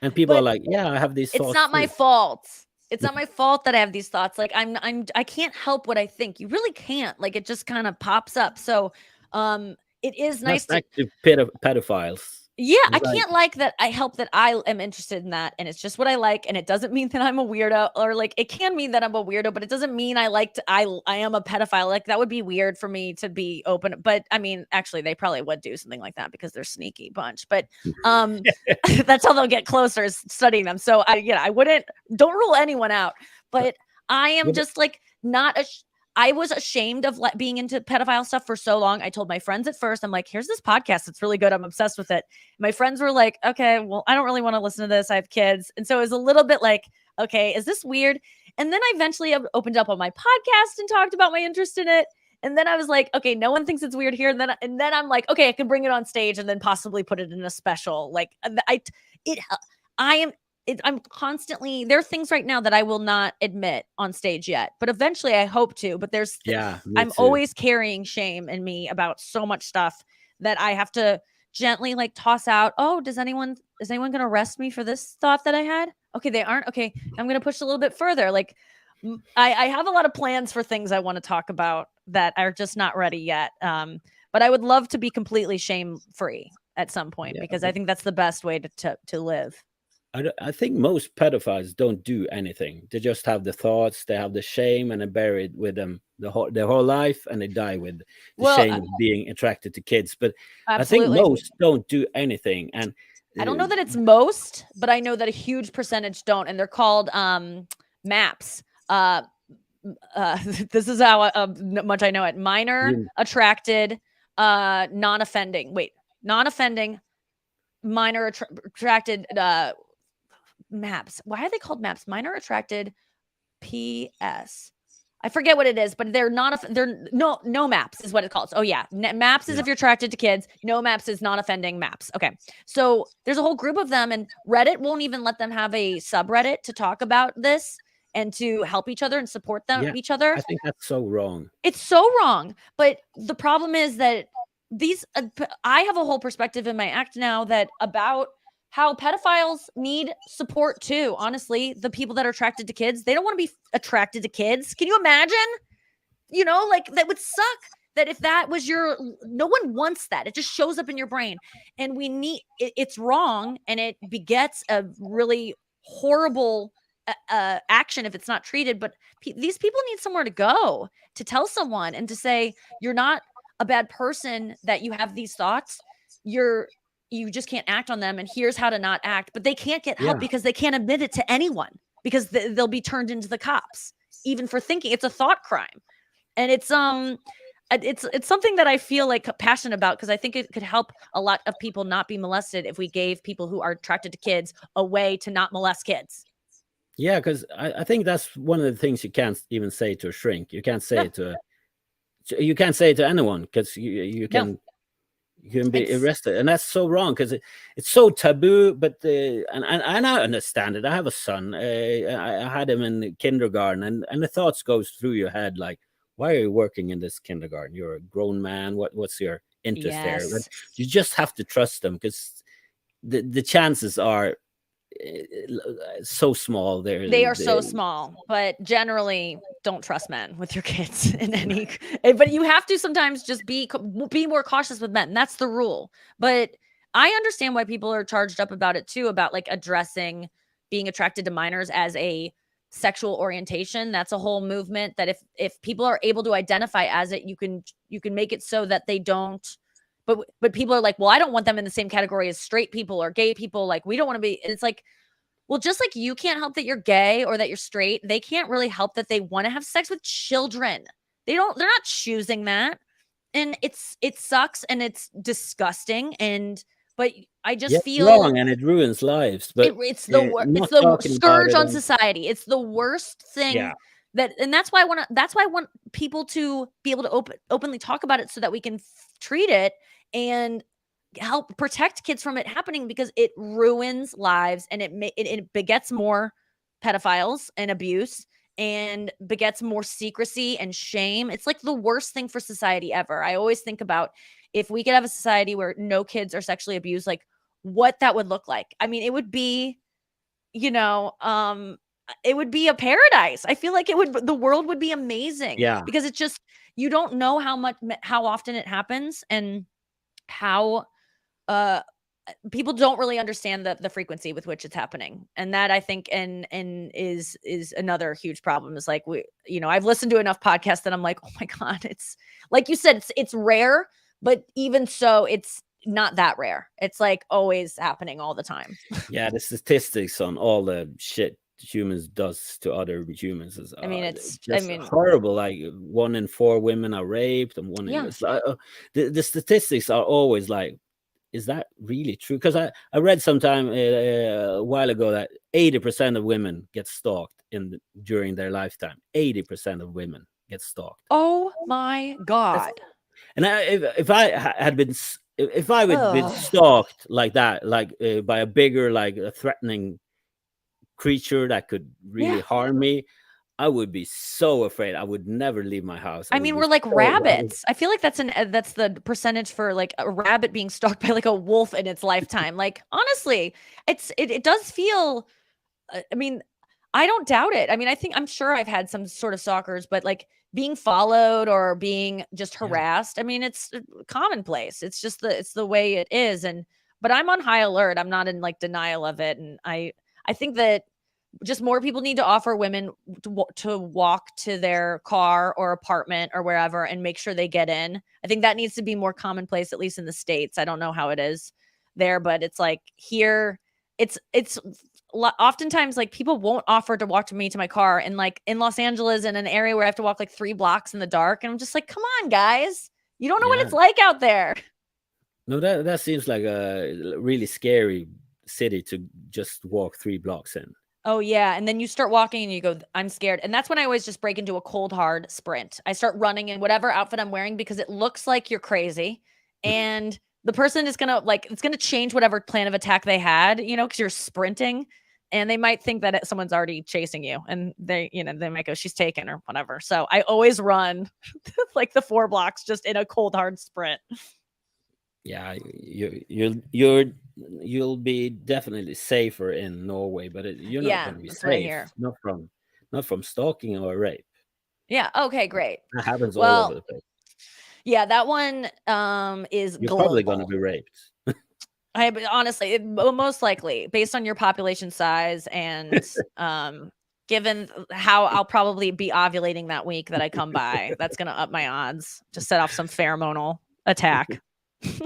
And people are But like, yeah, I have these thoughts. it's not my too. fault. It's not my fault that I have these thoughts. Like I can't help what I think. You really can't. Like it just kind of pops up. So it is nice That's to like to pedophiles. yeah, I It's like, can't like that I help that I am interested in that and it's just what I like and it doesn't mean that I'm a weirdo or like it can mean that I'm a weirdo but it doesn't mean I am a pedophile. Like that would be weird for me to be open, but I mean actually they probably would do something like that because they're sneaky bunch. But that's how they'll get closer is studying them. So don't rule anyone out. But I am just like not I was ashamed of being into pedophile stuff for so long. I told my friends at first, I'm like, here's this podcast. It's really good. I'm obsessed with it. My friends were like, okay, well, I don't really want to listen to this. I have kids. And so it was a little bit like, okay, is this weird? And then I eventually opened up on my podcast and talked about my interest in it. And then I was like, okay, no one thinks it's weird here. And then I'm like, okay, I can bring it on stage and then possibly put it in a special. Like I'm constantly, there are things right now that I will not admit on stage yet, but eventually I hope to, but I'm too. always carrying shame in me about so much stuff that I have to gently like toss out. Oh, is anyone going to arrest me for this thought that I had? Okay. They aren't. Okay. I'm going to push a little bit further. Like I have a lot of plans for things I want to talk about that are just not ready yet. But I would love to be completely shame free at some point because I think that's the best way to live. I think most pedophiles don't do anything. They just have the thoughts, they have the shame, and they bury it with them their whole life, and they die with the shame of being attracted to kids. But absolutely. I think most don't do anything. And I don't know that it's most, but I know that a huge percentage don't, and they're called MAPS. This is how much I know it. Minor, attracted, non-offending. Wait, non-offending, minor attracted. MAPS. Why are they called MAPS? Minor attracted PS. I forget what it is, but they're no MAPS is what it's called. Oh yeah. MAPS is if you're attracted to kids. No MAPS is non-offending MAPS. Okay. So there's a whole group of them and Reddit won't even let them have a subreddit to talk about this and to help each other and support each other. I think that's so wrong. It's so wrong. But the problem is that I have a whole perspective in my act now that about how pedophiles need support too. Honestly, the people that are attracted to kids, they don't want to be attracted to kids. Can you imagine? Like that would suck that if that was no one wants that. It just shows up in your brain and it's wrong. And it begets a really horrible action if it's not treated. But these people need somewhere to go to tell someone and to say, you're not a bad person that you have these thoughts. You just can't act on them. And here's how to not act, but they can't get help because they can't admit it to anyone because they'll be turned into the cops, even for thinking it's a thought crime. And it's something that I feel like passionate about because I think it could help a lot of people not be molested if we gave people who are attracted to kids a way to not molest kids. Yeah, because I think that's one of the things you can't even say to a shrink. You can't say it you can't say it to anyone because you can. You can be arrested, and that's so wrong because it's so taboo. But and I understand it. I have a son. I had him in kindergarten, and the thoughts goes through your head like, "Why are you working in this kindergarten? You're a grown man. What's your interest there?" But you just have to trust them because the chances are so small. They are so small, but generally don't trust men with your kids in any, but you have to sometimes just be more cautious with men. That's the rule. But I understand why people are charged up about it too, about like addressing being attracted to minors as a sexual orientation. That's a whole movement that if people are able to identify as it, you can make it so that they don't. But people are like, well, I don't want them in the same category as straight people or gay people. Like, we don't want to be, it's like, well, just like you can't help that you're gay or that you're straight, they can't really help that they want to have sex with children. They're not choosing that. And it sucks and it's disgusting. But I just feel wrong and it ruins lives. But it's the scourge on society. It's the worst thing. Yeah. And that's why I want people to be able to openly talk about it so that we can treat it and help protect kids from it happening, because it ruins lives and it begets more pedophiles and abuse and begets more secrecy and shame. It's like the worst thing for society ever. I always think about if we could have a society where no kids are sexually abused, like what that would look like. I mean, it would be it would be a paradise. I feel like the world would be amazing. Yeah. Because it's just, you don't know how often it happens, and how people don't really understand the frequency with which it's happening. And that, I think, and is another huge problem, is like, I've listened to enough podcasts that I'm like, oh my God, it's like you said, it's rare, but even so, it's not that rare. It's like always happening all the time. Yeah, the statistics on all the shit humans does to other humans is it's just horrible. Like 1 in 4 women are raped, and the statistics are always like, is that really true? Because I read sometime a while ago that 80% of women get stalked during their lifetime. 80% of women get stalked. Oh my God! And if I had been stalked like that, like by a bigger, like a threatening creature that could really harm me, I would be so afraid. I would never leave my house. I mean, we're like rabbits. I feel like that's the percentage for like a rabbit being stalked by like a wolf in its lifetime. Like, honestly, it does feel, I mean, I don't doubt it. I mean, I'm sure I've had some sort of stalkers, but like being followed or being just harassed, I mean, it's commonplace. It's just it's the way it is. But I'm on high alert. I'm not in like denial of it. And I think that just more people need to offer women to walk to their car or apartment or wherever and make sure they get in. I think that needs to be more commonplace, at least in the States. I don't know how it is there, but it's like here, it's oftentimes like people won't offer to walk me to my car, and like in Los Angeles, in an area where I have to walk like 3 blocks in the dark. And I'm just like, come on, guys, you don't know what it's like out there. No, that seems like a really scary city to just walk 3 blocks in. Oh, yeah. And then you start walking and you go, I'm scared. And that's when I always just break into a cold, hard sprint. I start running in whatever outfit I'm wearing, because it looks like you're crazy. And the person is going to it's going to change whatever plan of attack they had, because you're sprinting, and they might think that someone's already chasing you, and they might go, she's taken, or whatever. So I always run like the 4 blocks just in a cold, hard sprint. Yeah, you'll be definitely safer in Norway, but you're not going to be safe. Not from stalking or rape. Yeah. Okay. Great. That happens all over the place. Yeah, that one is You're global. probably going to be raped. Honestly, most likely, based on your population size and given how I'll probably be ovulating that week that I come by, that's going to up my odds to set off some pheromonal attack.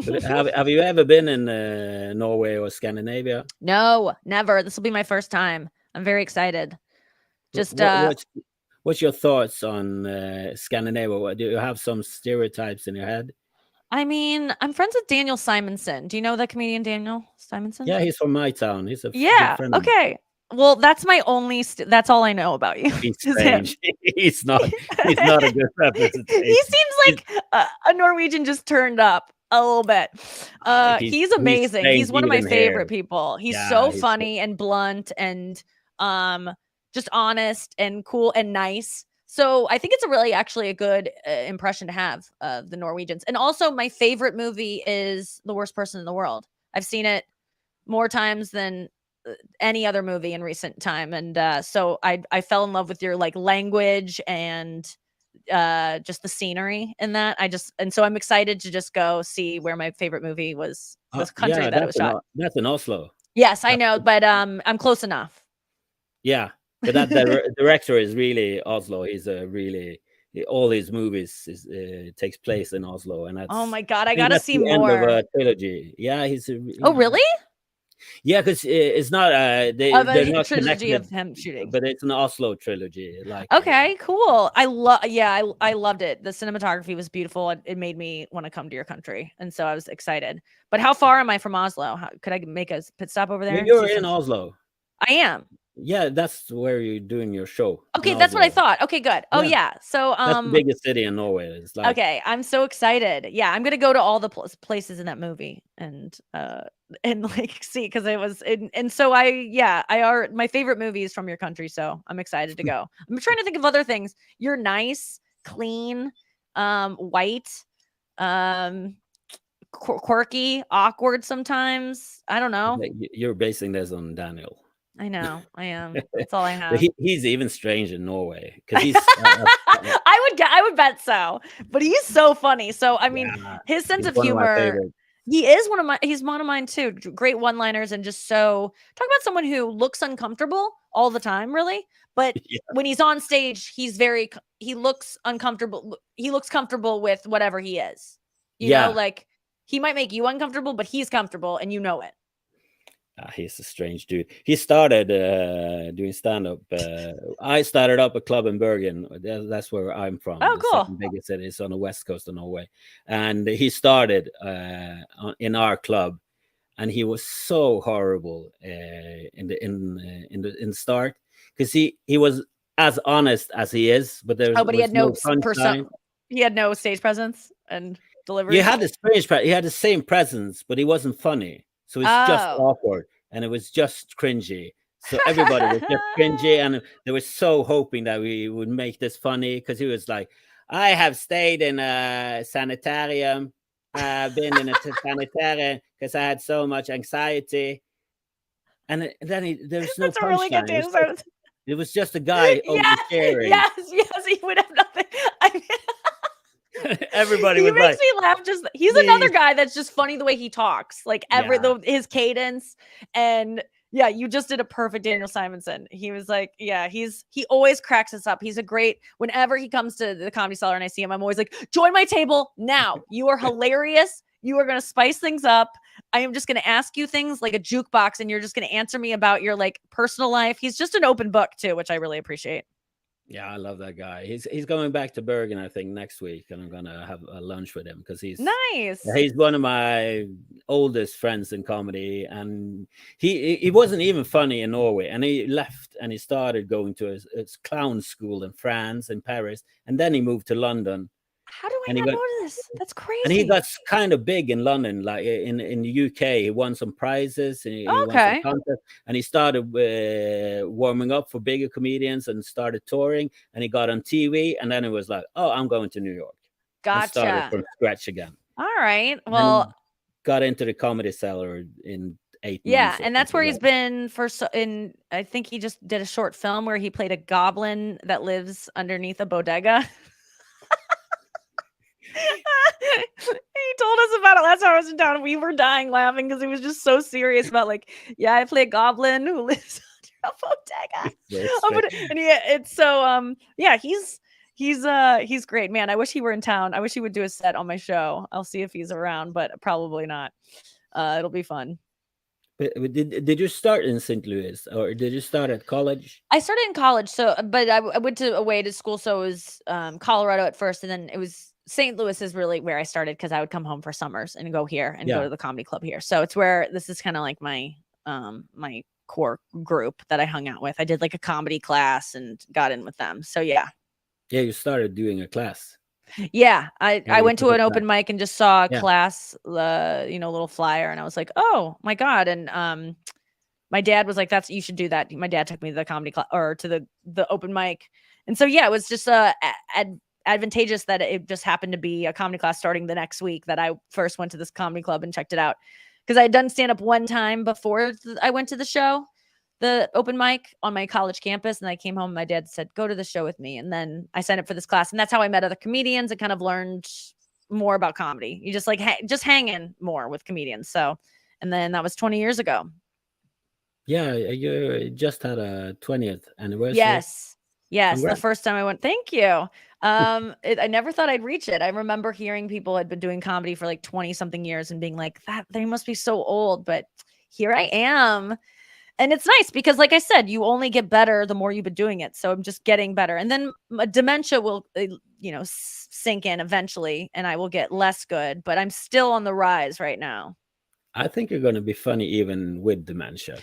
But have you ever been in Norway or Scandinavia? No, never. This will be my first time. I'm very excited. Just what's your thoughts on Scandinavia? Do you have some stereotypes in your head? I mean, I'm friends with Daniel Simonson. Do you know that comedian Daniel Simonson? Yeah, he's from my town. He's a good friend. Okay. Well, that's my that's all I know about you. He's strange. He's not a good representation. He seems like a Norwegian just turned up a little bit. He's amazing. He's one of my favorite people. He's so funny and blunt and just honest and cool and nice. So I think it's actually a good impression to have of the Norwegians. And also, my favorite movie is The Worst Person in the World. I've seen it more times than any other movie in recent time. And so I fell in love with your language and just the scenery in that. And so I'm excited to just go see where my favorite movie was, the country that it was shot. That's in Oslo. Yes, I know, but I'm close enough. Yeah, but that director is really Oslo. He's all his movies takes place in Oslo, and that's, oh my God, I gotta see more. End of a trilogy. Yeah, oh really? Yeah, because it's not they're not trilogy connected of him shooting, but it's an Oslo trilogy. Okay, cool. I loved it. The cinematography was beautiful. It made me want to come to your country, and so I was excited. But how far am I from Oslo? Could I make a pit stop over there? You're in Oslo. I am. Yeah, that's where you're doing your show. Okay, that's what I thought. Okay, good. Oh yeah. So that's the biggest city in Norway. It's okay, I'm so excited. Yeah, I'm gonna go to all the places in that movie and see, because it was and so my favorite movie is from your country, so I'm excited to go. I'm trying to think of other things. You're nice, clean, white, quirky, awkward sometimes. I don't know. You're basing this on Daniel. I know. I am. That's all I have. But he's even strange in Norway because he's. I would bet so. But he's so funny. So I mean, his sense of humor. He's one of mine too. Great one-liners and just so talk about someone who looks uncomfortable all the time, really. But when he's on stage, he looks uncomfortable. He looks comfortable with whatever he is. You know, like he might make you uncomfortable, but he's comfortable and you know it. He's a strange dude. He started doing stand-up. I started up a club in Bergen. That's where I'm from. Oh, cool. The biggest city is on the west coast of Norway. And he started in our club, and he was so horrible in the start because he was as honest as he is, but but he had he had no stage presence and delivery. He had the same presence, but he wasn't funny. So it's just awkward, and it was just cringy. So everybody was just cringy, and they were so hoping that we would make this funny because he was like, I have stayed in a sanitarium. I've been in a sanitarium because I had so much anxiety. And then there's no punchline. Really good dude. It was just a guy oversharing. Yes, he would have nothing. I mean, everybody he was makes me laugh. He's another guy that's just funny the way he talks, like his cadence. And you just did a perfect Daniel Simonson. He was like, he always cracks us up. He's a great, whenever he comes to the Comedy Cellar and I see him, I'm always like, join my table now. You are hilarious. You are going to spice things up. I am just going to ask you things like a jukebox, and you're just going to answer me about your like personal life. He's just an open book too, which I really appreciate. Yeah, I love that guy. He's going back to Bergen, I think, next week, and I'm gonna have a lunch with him because he's nice. He's one of my oldest friends in comedy, and he wasn't even funny in Norway, and he left and he started going to his clown school in France, in Paris, and then he moved to London. How do I not know this? That's crazy. And he got kind of big in London, like in the UK. He won some prizes. And he won some contests, and he started warming up for bigger comedians and started touring. And he got on TV, and then it was like, oh, I'm going to New York. Gotcha. And started from scratch again. All right. Well, got into the Comedy Cellar in 8 months. Yeah, and that's where he's been I think he just did a short film where he played a goblin that lives underneath a bodega. He told us about it last time I was in town. We were dying laughing because he was just so serious about like, I play a goblin who lives under a bodega. And he's great, man. I wish he were in town. I wish he would do a set on my show. I'll see if he's around, but probably not. It'll be fun. Did you start in St. Louis, or did you start at college? I started in college, but I went away to school, so it was Colorado at first, and then it was St. Louis is really where I started because I would come home for summers and go here and go to the comedy club here. So it's where this is kind of like my my core group that I hung out with. I did like a comedy class and got in with them. So yeah, you started doing a class. Yeah, I went to an open mic and just saw a class, little flyer, and I was like, oh my God. And my dad was like, you should do that. My dad took me to the comedy class or to the open mic. And so yeah, it was just advantageous that it just happened to be a comedy class starting the next week that I first went to this comedy club and checked it out. Because I had done stand-up one time before I went to the show, the open mic on my college campus. And I came home and my dad said, go to the show with me. And then I signed up for this class. And that's how I met other comedians and kind of learned more about comedy. You just just hanging more with comedians. So, and then that was 20 years ago. Yeah, you just had a 20th anniversary. Yes. Congrats. The first time I went, thank you. I never thought I'd reach it. I remember hearing people had been doing comedy for like 20 something years and being like, that they must be so old, but here I am. And it's nice because like I said, you only get better the more you've been doing it. So I'm just getting better. And then dementia will, sink in eventually and I will get less good, but I'm still on the rise right now. I think you're going to be funny even with dementia.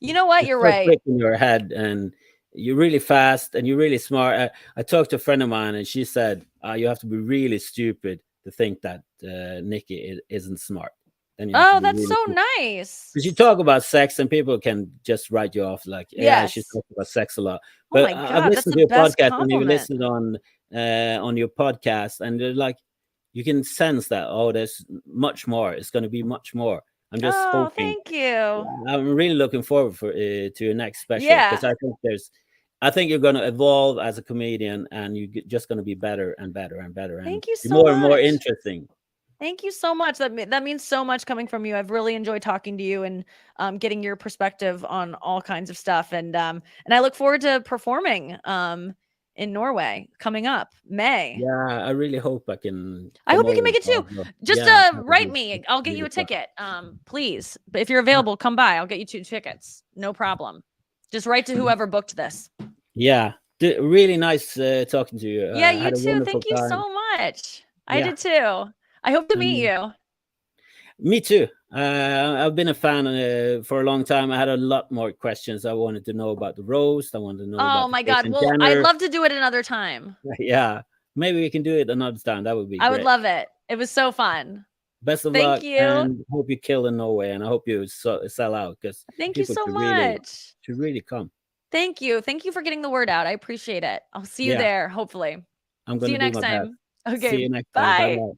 You know what? You're right. In your head, and you're really fast and you're really smart. I talked to a friend of mine and she said, you have to be really stupid to think that Nikki isn't smart. Oh, that's really so cool. Nice. Because you talk about sex and people can just write you off like, she talks about sex a lot. But I've listened to your podcast and you listened on your podcast and they're like, you can sense that, there's much more. It's going to be much more. I'm just Oh, hoping. thank you. I'm really looking forward to your next special, Yeah. because I think you're going to evolve as a comedian, and you're just going to be better and better and better. And Thank you be so more and more much. interesting. Thank you so much. That means so much coming from you. I've really enjoyed talking to you and getting your perspective on all kinds of stuff. And I look forward to performing in Norway coming up May. Yeah, I really hope I can. I hope you can make it too. Just write me. I'll get you a ticket. Please, if you're available, come by. I'll get you 2 tickets. No problem. Just write to whoever booked this. Yeah, really nice talking to you. Yeah, you too. Thank you so much. I did too. I hope to meet you. Me too. I've been a fan for a long time. I had a lot more questions. I wanted to know about the roast. I wanted to know about my God. Well, I'd love to do it another time. Yeah, maybe we can do it another time. That would be I great. would love it. It was so fun. Best of Thank luck. you. And hope you kill in Norway, and I hope you sell out, because thank you so much. Should really come. Thank you. Thank you for getting the word out. I appreciate it. I'll see you there, hopefully. I'm going to see you next time. Okay. See you next time. Bye.